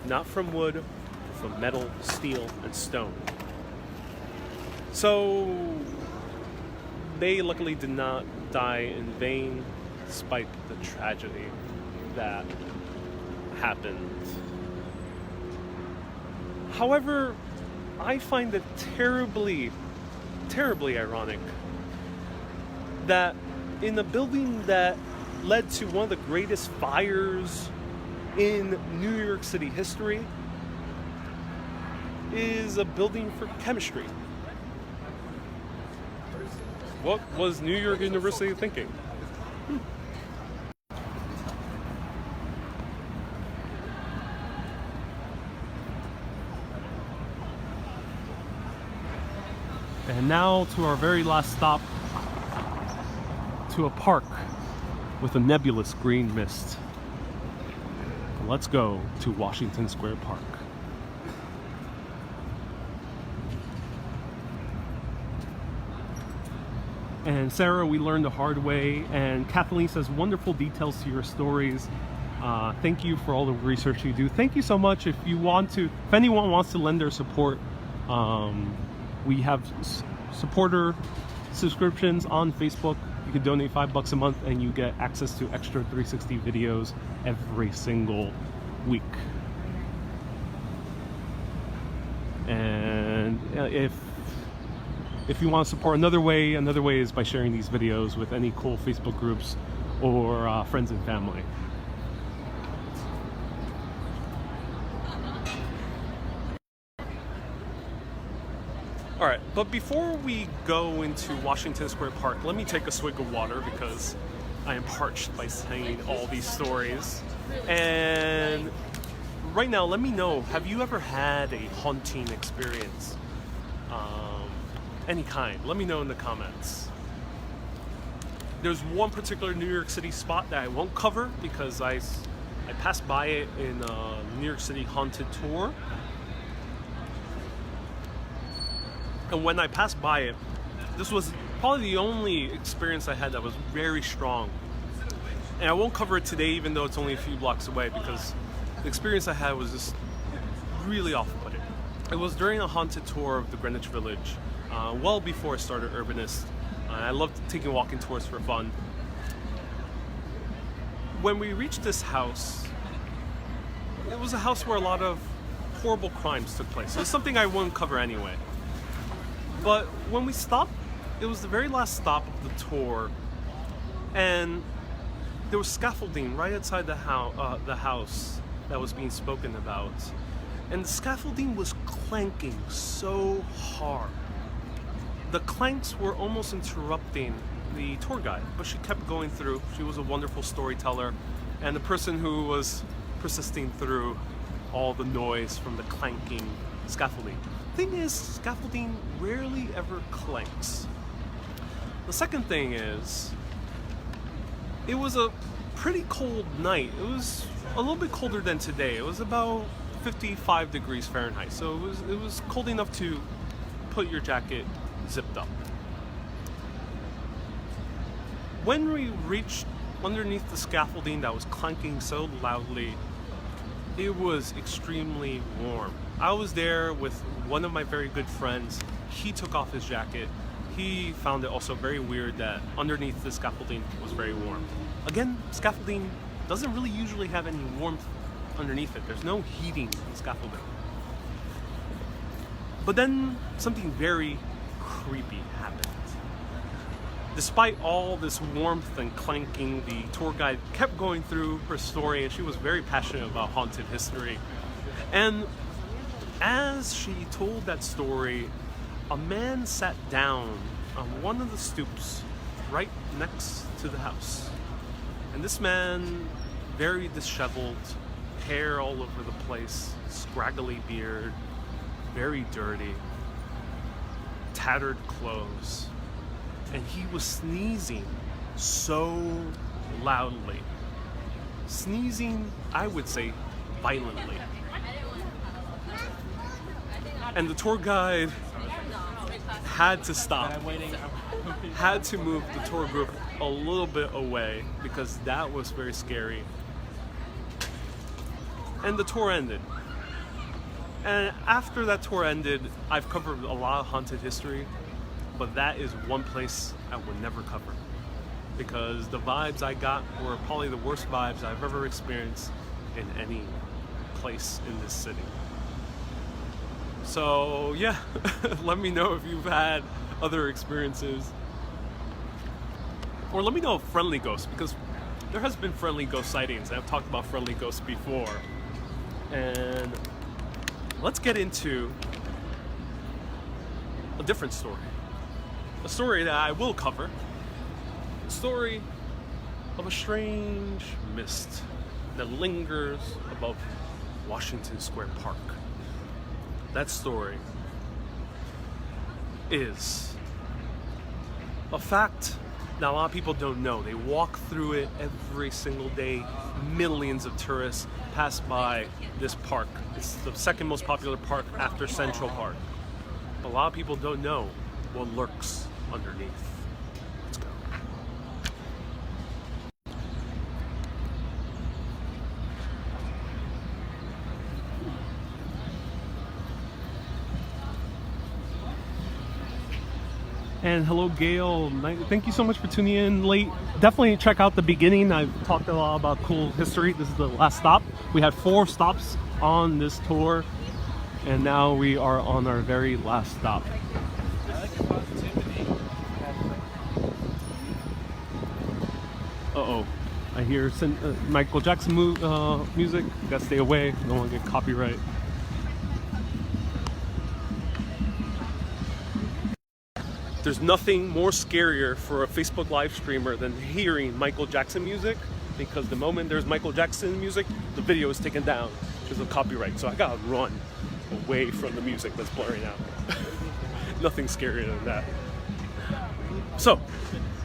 Not from wood, but from metal, steel, and stone. So they luckily did not die in vain, despite the tragedy that happened. However, I find it terribly, terribly ironic that in a building that led to one of the greatest fires in New York City history is a building for chemistry. What was New York University thinking? And now to our very last stop, to a park with a nebulous green mist. Let's go to Washington Square Park. And Sarah, we learned the hard way, and Kathleen says wonderful details to your stories. Thank you for all the research you do. Thank you so much. If anyone wants to lend their support, we have supporter subscriptions on Facebook. You can donate $5 a month and you get access to extra 360 videos every single week. And if you want to support another way is by sharing these videos with any cool Facebook groups or friends and family. All right, but before we go into Washington Square Park, let me take a swig of water because I am parched by saying all these stories. And right now, let me know, have you ever had a haunting experience? Any kind, let me know in the comments. There's one particular New York City spot that I won't cover because I passed by it in a New York City haunted tour. And when I passed by it, this was probably the only experience I had that was very strong. And I won't cover it today, even though it's only a few blocks away, because the experience I had was just really off-putting. It was during a haunted tour of the Greenwich Village, well before I started Urbanist. I loved taking walking tours for fun. When we reached this house, it was a house where a lot of horrible crimes took place. It was something I wouldn't cover anyway. But when we stopped, it was the very last stop of the tour, and there was scaffolding right outside the house that was being spoken about. And the scaffolding was clanking so hard. the clanks were almost interrupting the tour guide, but she kept going through. She was a wonderful storyteller, and the person who was persisting through all the noise from the clanking scaffolding. Thing is, scaffolding rarely ever clanks. The second thing is, it was a pretty cold night. It was a little bit colder than today. It was about 55 degrees Fahrenheit, so it was cold enough to put your jacket zipped up. When we reached underneath the scaffolding that was clanking so loudly, it was extremely warm. I was there with one of my very good friends. He took off his jacket. He found it also very weird that underneath the scaffolding was very warm. Again, scaffolding doesn't really usually have any warmth underneath it. There's no heating in scaffolding. But then something very creepy happened. Despite all this warmth and clanking, the tour guide kept going through her story, and she was very passionate about haunted history. And as she told that story, a man sat down on one of the stoops right next to the house. And this man, very disheveled, hair all over the place, scraggly beard, very dirty, tattered clothes. And he was sneezing so loudly. Sneezing, I would say, violently. And the tour guide had to stop, had to move the tour group a little bit away because that was very scary. And the tour ended. And after that tour ended, I've covered a lot of haunted history, but that is one place I would never cover because the vibes I got were probably the worst vibes I've ever experienced in any place in this city. So yeah, let me know if you've had other experiences, or let me know of friendly ghosts, because there has been friendly ghost sightings, and I've talked about friendly ghosts before. And let's get into a different story. A story that I will cover. A story of a strange mist that lingers above Washington Square Park. That story is a fact that a lot of people don't know. They walk through it every single day. Millions of tourists pass by this park. It's the second most popular park after Central Park. But a lot of people don't know what lurks underneath. Let's go. And hello, Gail. Thank you so much for tuning in late. Definitely check out the beginning. I've talked a lot about cool history. This is the last stop. We had 4 stops on this tour, and now we are on our very last stop. Uh-oh. I hear Michael Jackson music. Gotta stay away. Don't want to get copyright. There's nothing more scarier for a Facebook live streamer than hearing Michael Jackson music, because the moment there's Michael Jackson music, the video is taken down because of copyright. So I gotta run away from the music that's blaring out. Nothing scarier than that. So,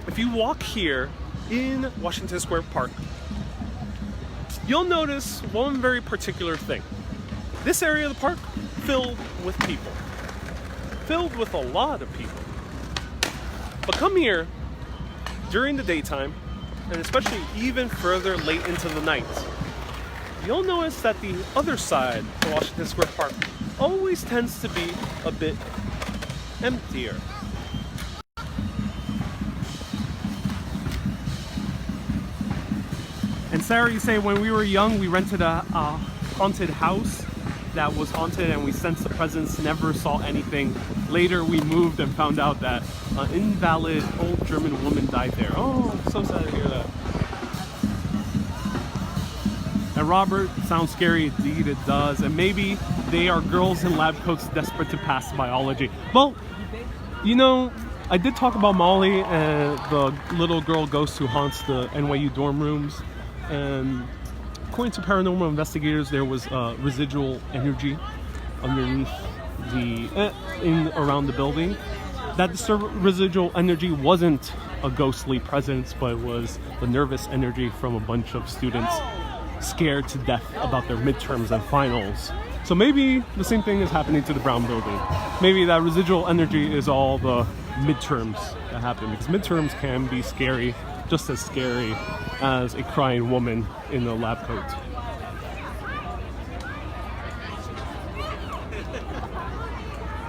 if you walk here in Washington Square Park, you'll notice one very particular thing. This area of the park filled with people. Filled with a lot of people. But come here during the daytime, and especially even further late into the night, you'll notice that the other side of Washington Square Park always tends to be a bit emptier. And Sarah, you say when we were young, we rented a haunted house that was haunted, and we sensed the presence, never saw anything. Later we moved and found out that an invalid old German woman died there. Oh, I'm so sad to hear that. And Robert, sounds scary. Indeed it does. And maybe they are girls in lab coats desperate to pass biology. Well, You know, I did talk about Molly and the little girl ghost who haunts the NYU dorm rooms. And according to paranormal investigators, there was residual energy underneath around the building. That residual energy wasn't a ghostly presence, but was the nervous energy from a bunch of students scared to death about their midterms and finals. So maybe the same thing is happening to the Brown building. Maybe that residual energy is all the midterms that happen, because midterms can be scary, just as scary as a crying woman in a lab coat.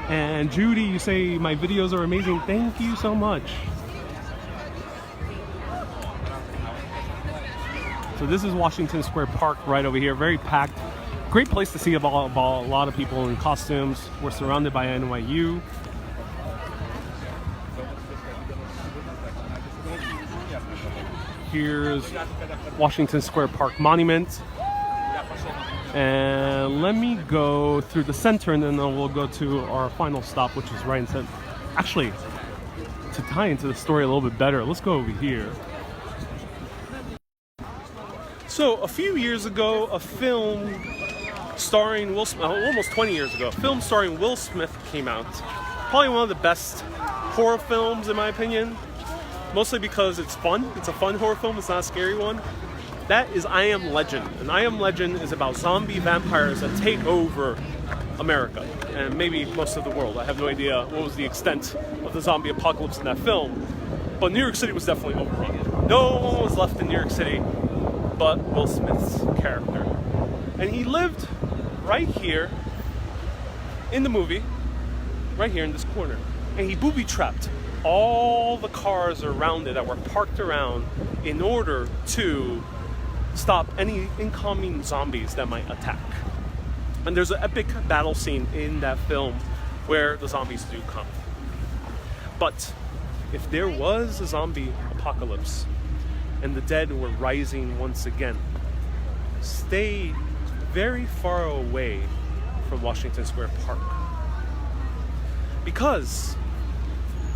And Judy, you say my videos are amazing. Thank you so much. So this is Washington Square Park right over here, very packed. Great place to see a lot of people in costumes. We're surrounded by NYU. Here's Washington Square Park Monument. And let me go through the center, and then we'll go to our final stop, which is right in center. Actually, to tie into the story a little bit better, let's go over here. So a few years ago, a film starring Will Smith, almost 20 years ago, a film starring Will Smith came out. Probably one of the best horror films in my opinion, mostly because it's fun. It's a fun horror film, it's not a scary one. That is I Am Legend. And I Am Legend is about zombie vampires that take over America and maybe most of the world. I have no idea what was the extent of the zombie apocalypse in that film. But New York City was definitely overrun. No one was left in New York City but Will Smith's character. And he lived right here in the movie, right here in this corner. And he booby-trapped all the cars around it that were parked around in order to stop any incoming zombies that might attack. And there's an epic battle scene in that film where the zombies do come. But if there was a zombie apocalypse and the dead were rising once again, stay very far away from Washington Square Park. Because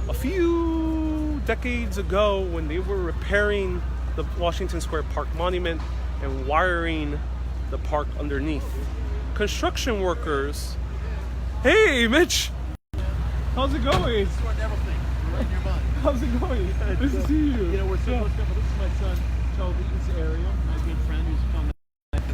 a few decades ago, when they were repairing the Washington Square Park monument and wiring the park underneath, construction workers... Hey, Mitch! How's it going? How's it going? Nice to see you. You know, we're so close. This is my son, Toby's area, my good friend who's from...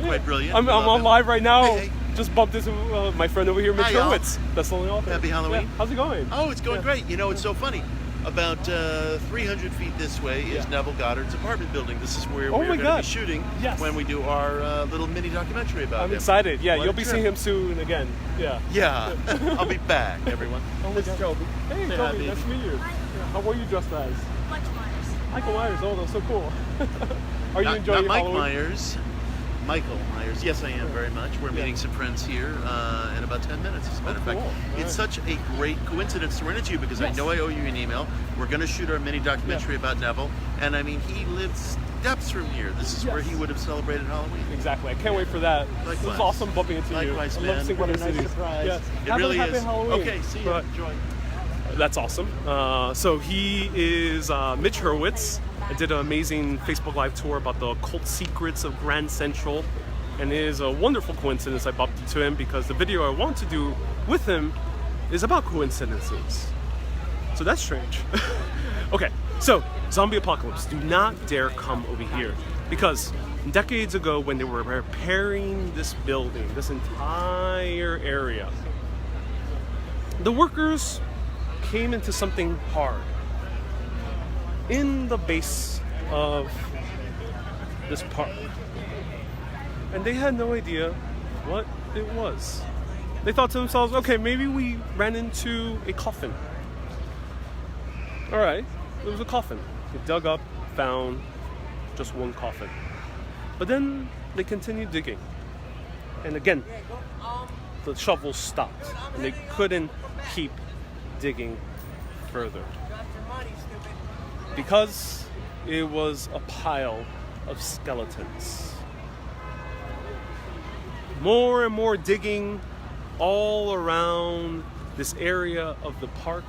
Quite brilliant. I'm on live right now. Hey. Just bumped into my friend over here, Mitch Hi, y'all. Hurwitz. That's the only author. Happy Halloween. Yeah. How's it going? Oh, it's going great. You know, it's so funny. About 300 feet this way is Neville Goddard's apartment building. This is where we're going to be shooting when we do our little mini documentary about him. I'm excited. Yeah, you'll be trip. seeing him soon again. Yeah. Yeah. I'll be back, everyone. This is Toby. Hey, Say Toby. hi, Nice to meet you. Yeah. How were you dressed as? Michael Myers. Michael Myers. Oh, that's so cool. Are you enjoying not Mike Halloween? Myers. Michael Myers. Yes, I am very much. We're meeting some friends here in about 10 minutes, as a matter of fact. Cool. It's such a great coincidence to run into you because I know I owe you an email. We're going to shoot our mini documentary about Neville. And I mean, he lives steps from here. This is where he would have celebrated Halloween. Exactly. I can't wait for that. Likewise. It was awesome bumping into Likewise, you. I love man. What a nice synchronicities. surprise. Yes. It really happy is. Halloween. Okay, see you. Enjoy. That's awesome. So he is Mitch Hurwitz. I did an amazing Facebook Live tour about the occult secrets of Grand Central. And it is a wonderful coincidence I bumped into him because the video I want to do with him is about coincidences. So that's strange. Okay, so zombie apocalypse. Do not dare come over here because decades ago when they were repairing this building, this entire area, the workers came into something hard in the base of this park. And they had no idea what it was. They thought to themselves, okay, maybe we ran into a coffin. All right, it was a coffin. They dug up, found just one coffin. But then they continued digging. And again, the shovel stopped. And they couldn't keep digging further. Because it was a pile of skeletons. More and more digging all around this area of the park.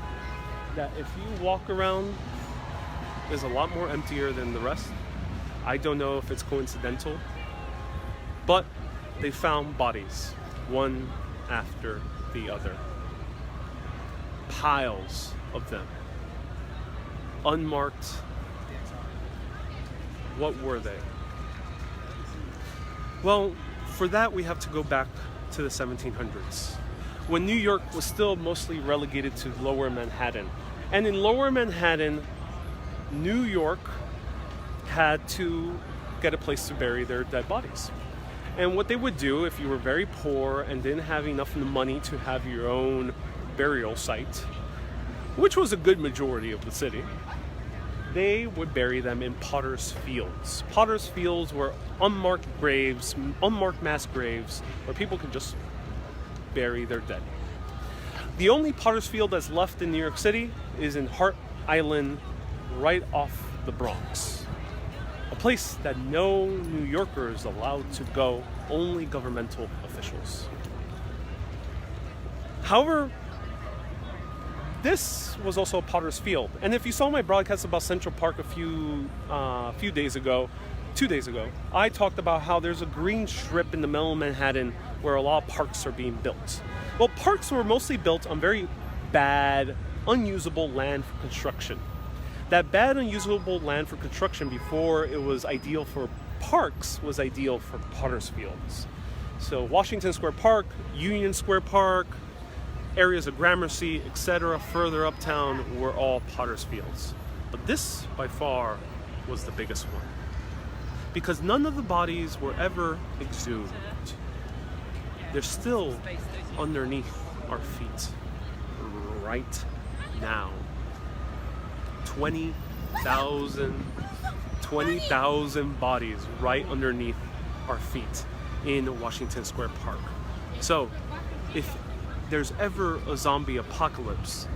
that if you walk around is a lot more emptier than the rest. I don't know if it's coincidental, but they found bodies, one after the other. Piles of them. Unmarked. What were they? Well, for that we have to go back to the 1700s, when New York was still mostly relegated to Lower Manhattan. And in Lower Manhattan, New York had to get a place to bury their dead bodies. And what they would do, if you were very poor and didn't have enough money to have your own burial site, which was a good majority of the city, they would bury them in potter's fields. Potter's fields were unmarked graves, unmarked mass graves, where people could just bury their dead. The only potter's field that's left in New York City is in Hart Island, right off the Bronx. A place that no New Yorker is allowed to go, only governmental officials. However, this was also a potter's field. And if you saw my broadcast about Central Park a few days ago, 2 days ago, I talked about how there's a green strip in the middle of Manhattan where a lot of parks are being built. Well, parks were mostly built on very bad, unusable land for construction. That bad, unusable land for construction before it was ideal for parks was ideal for potter's fields. So Washington Square Park, Union Square Park, areas of Gramercy, etc., further uptown were all potter's fields. But this, by far, was the biggest one, because none of the bodies were ever exhumed. They're still underneath our feet right now. 20,000 bodies right underneath our feet in Washington Square Park. So if there's ever a zombie apocalypse,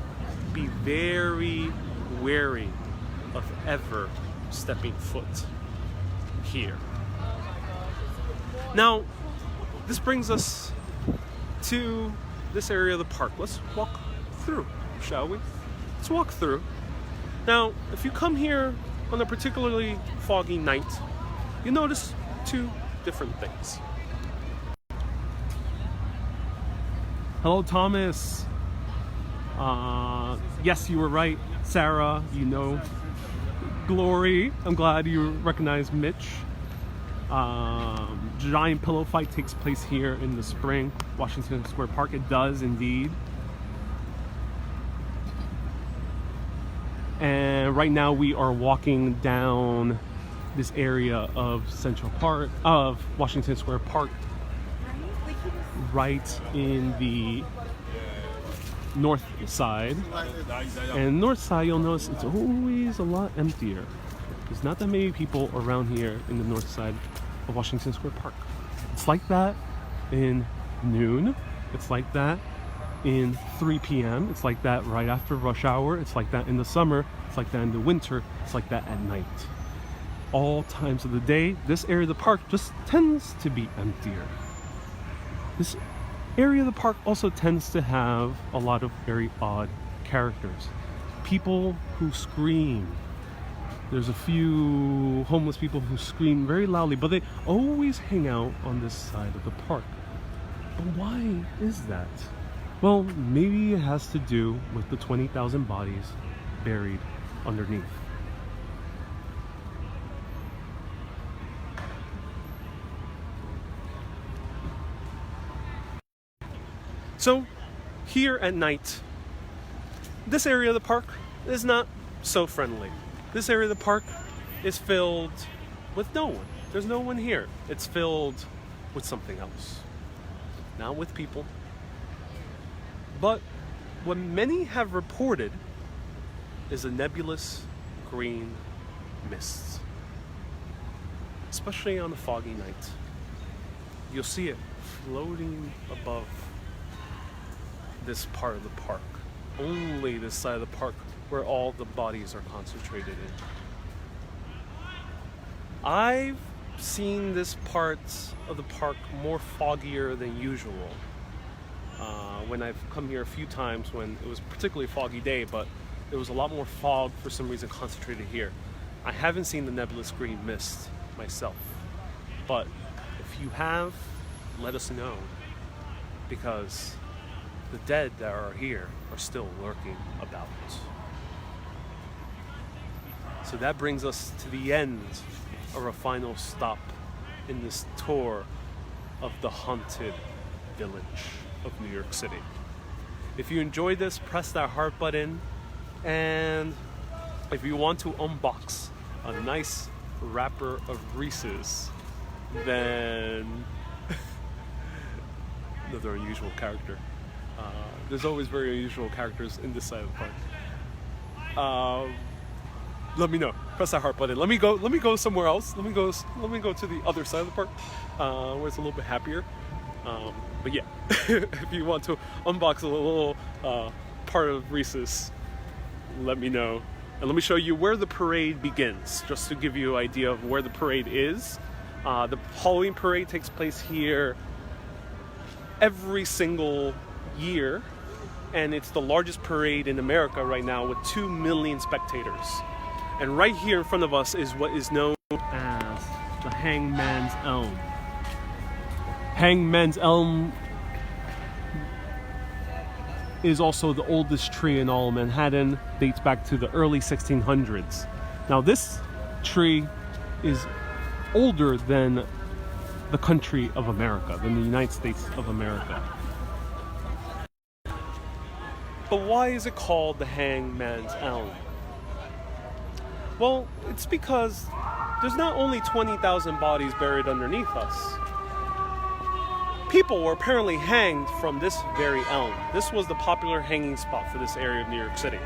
be very wary of ever stepping foot here. Now, this brings us to this area of the park. Let's walk through, shall we? Let's walk through. Now, if you come here on a particularly foggy night, you notice two different things. Hello, Thomas. Yes, you were right. Sarah, you know. Glory, I'm glad you recognize Mitch. Giant pillow fight takes place here in the spring, Washington Square Park. It does indeed. And right now we are walking down this area of Washington Square Park, right in the north side. And north side, you'll notice it's always a lot emptier. There's not that many people around here in the north side of Washington Square Park. It's like that in noon. It's like that in 3 p.m. It's like that right after rush hour. It's like that in the summer. It's like that in the winter. It's like that at night. All times of the day, this area of the park just tends to be emptier. This area of the park also tends to have a lot of very odd characters. People who scream. There's a few homeless people who scream very loudly, but they always hang out on this side of the park. But why is that? Well, maybe it has to do with the 20,000 bodies buried underneath. So, here at night, this area of the park is not so friendly. This area of the park is filled with no one. There's no one here. It's filled with something else. Not with people. But what many have reported is a nebulous green mist. Especially on a foggy night. You'll see it floating above this part of the park. Only this side of the park where all the bodies are concentrated in. I've seen this part of the park more foggier than usual. When I've come here a few times when it was a particularly foggy day, but there was a lot more fog for some reason concentrated here. I haven't seen the nebulous green mist myself, but if you have, let us know, because the dead that are here are still lurking about. So that brings us to the end of our final stop in this tour of the haunted village of New York City. If you enjoyed this, press that heart button, and if you want to unbox a nice wrapper of Reese's, then another unusual character. There's always very unusual characters in this side of the park. Let me know. Press that heart button. Let me go somewhere else. Let me go to the other side of the park, where it's a little bit happier. But yeah, if you want to unbox a little part of Reese's, let me know. And let me show you where the parade begins, just to give you an idea of where the parade is. The Halloween parade takes place here every single year, and it's the largest parade in America right now with 2 million spectators. And right here in front of us is what is known as the Hangman's Elm. Hangman's Elm is also the oldest tree in all of Manhattan, dates back to the early 1600s. Now this tree is older than the country of America, than the United States of America. But why is it called the Hangman's Elm? Well, it's because there's not only 20,000 bodies buried underneath us. People were apparently hanged from this very elm. This was the popular hanging spot for this area of New York City.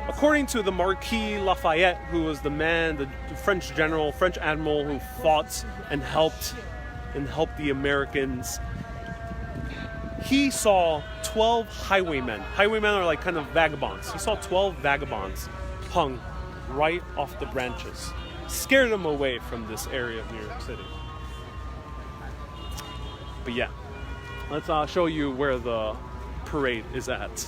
According to the Marquis Lafayette, who was the man, the French general, French admiral who fought and helped the Americans, he saw 12 highwaymen. Highwaymen are like kind of vagabonds. He saw 12 vagabonds hung right off the branches. Scared them away from this area of New York City. But yeah, let's show you where the parade is at.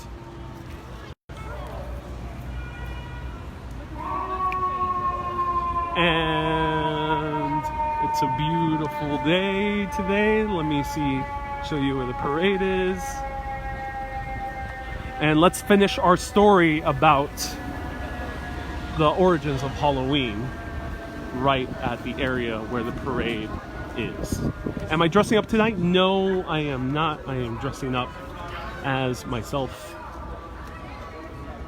And it's a beautiful day today. Let me show you where the parade is. And let's finish our story about the origins of Halloween right at the area where the parade is. Am I dressing up tonight? No, I am not. I am dressing up as myself.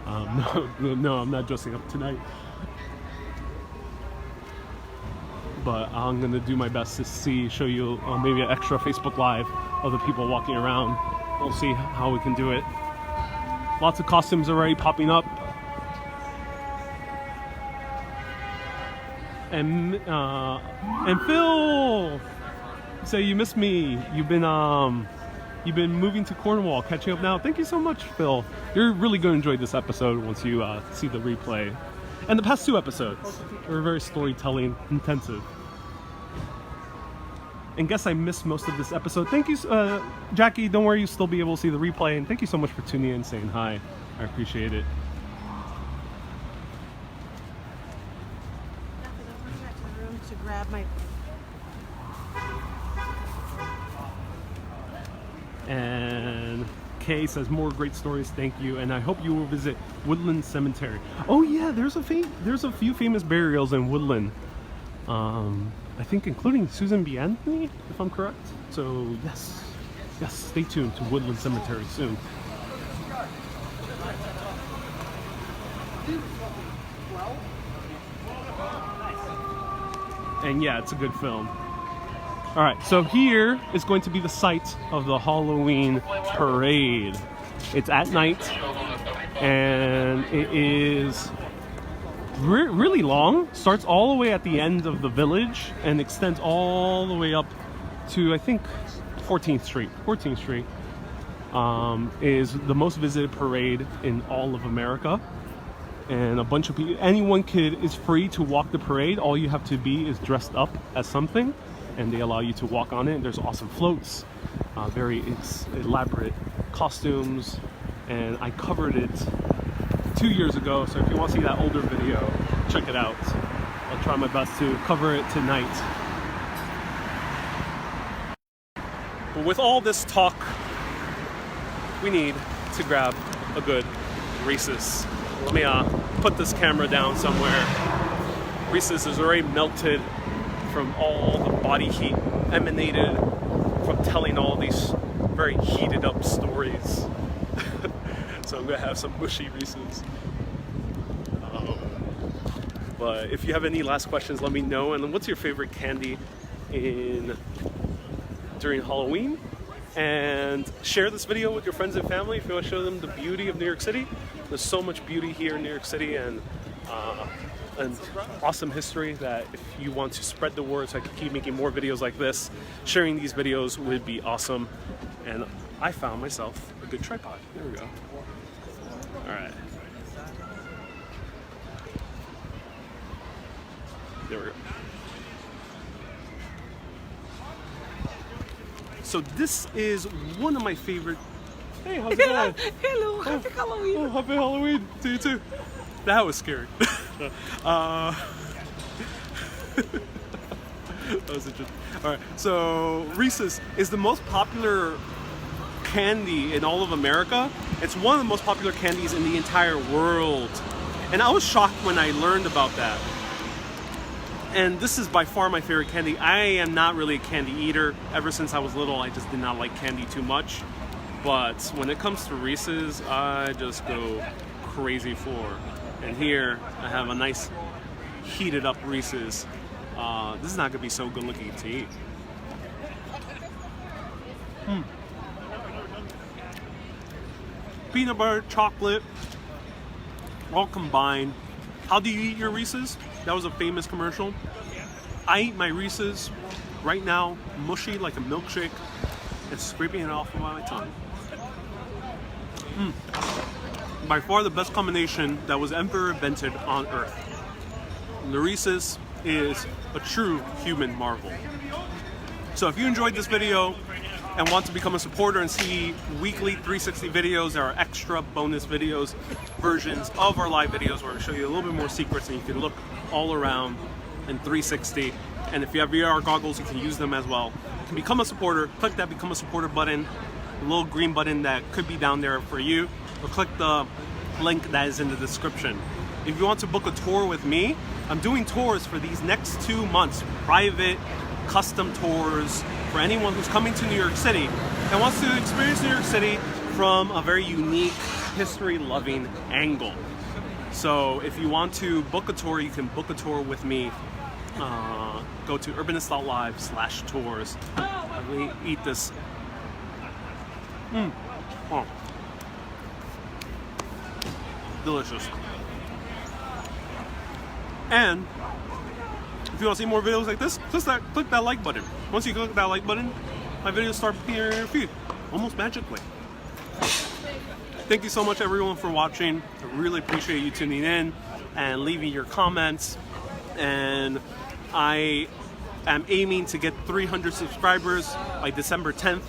No, I'm not dressing up tonight. But I'm gonna do my best to show you maybe an extra Facebook Live of the people walking around. We'll see how we can do it. Lots of costumes already popping up. And Phil, so you missed me. You've been moving to Cornwall, catching up now. Thank you so much, Phil. You're really going to enjoy this episode once you see the replay. And the past 2 episodes were very storytelling intensive. And guess I missed most of this episode. Thank you, Jackie. Don't worry, you'll still be able to see the replay. And thank you so much for tuning in and saying hi. I appreciate it. To grab my... And Kay says more great stories, thank you, and I hope you will visit Woodland Cemetery. Oh yeah, there's a few famous burials in Woodland. I think including Susan B. Anthony, if I'm correct. So yes, stay tuned to Woodland Cemetery soon. And yeah, it's a good film. All right, so here is going to be the site of the Halloween parade. It's at night, and it is really long. Starts all the way at the end of the village and extends all the way up to, I think, 14th Street. 14th Street is the most visited parade in all of America. And a bunch of people, anyone is free to walk the parade. All you have to be is dressed up as something, and they allow you to walk on it. There's awesome floats, very elaborate costumes, and I covered it 2 years ago, so if you want to see that older video, check it out. I'll try my best to cover it tonight. But with all this talk, we need to grab a good Reese's. Let me put this camera down somewhere. Reese's is already melted from all the body heat emanated from telling all these very heated up stories. So I'm gonna have some mushy Reese's. But if you have any last questions, let me know. And what's your favorite candy during Halloween? And share this video with your friends and family if you want to show them the beauty of New York City. There's so much beauty here in New York City, and an awesome history that if you want to spread the word so I can keep making more videos like this, sharing these videos would be awesome. And I found myself a good tripod. There we go. All right. There we go. So this is one of my favorite. Hey, how's it going? Hello, happy Halloween. Oh, happy Halloween to you too. That was scary. That was interesting. All right, so Reese's is the most popular candy in all of America. It's one of the most popular candies in the entire world. And I was shocked when I learned about that. And this is by far my favorite candy. I am not really a candy eater. Ever since I was little, I just did not like candy too much. But when it comes to Reese's, I just go crazy for. And here, I have a nice heated up Reese's. This is not gonna be so good looking to eat. Peanut butter, chocolate, all combined. How do you eat your Reese's? That was a famous commercial. I eat my Reese's right now, mushy like a milkshake, and scraping it off of my tongue. By far the best combination that was ever invented on Earth. The Reese's is a true human marvel. So if you enjoyed this video and want to become a supporter and see weekly 360 videos, there are extra bonus videos, versions of our live videos where I show you a little bit more secrets and you can look all around in 360. And if you have VR goggles, you can use them as well. You can become a supporter, click that become a supporter button, a little green button that could be down there for you, or click the link that is in the description. If you want to book a tour with me, I'm doing tours for these next 2 months, private, custom tours for anyone who's coming to New York City and wants to experience New York City from a very unique, history-loving angle. So if you want to book a tour, you can book a tour with me. Go to urbanist.live/tours. Let me eat this. Oh. Delicious. And if you want to see more videos like this, click that like button. Once you click that like button, my videos start appearing in your feed, almost magically. Thank you so much everyone for watching. I really appreciate you tuning in and leaving your comments. And I am aiming to get 300 subscribers by December 10th.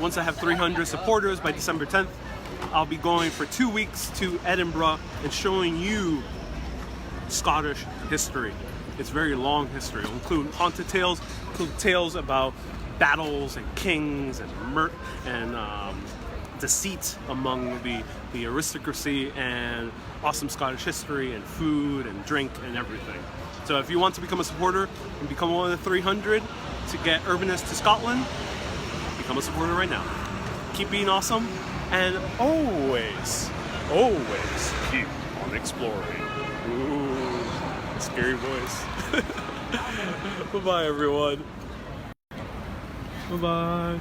Once I have 300 supporters by December 10th, I'll be going for 2 weeks to Edinburgh and showing you Scottish history. It's very long history. It'll include haunted tales, include tales about battles and kings and deceit among the aristocracy, and awesome Scottish history and food and drink and everything. So if you want to become a supporter and become one of the 300 to get Urbanist to Scotland, become a supporter right now. Keep being awesome, and always keep on exploring. Ooh, scary voice. Bye-bye, everyone. Bye-bye.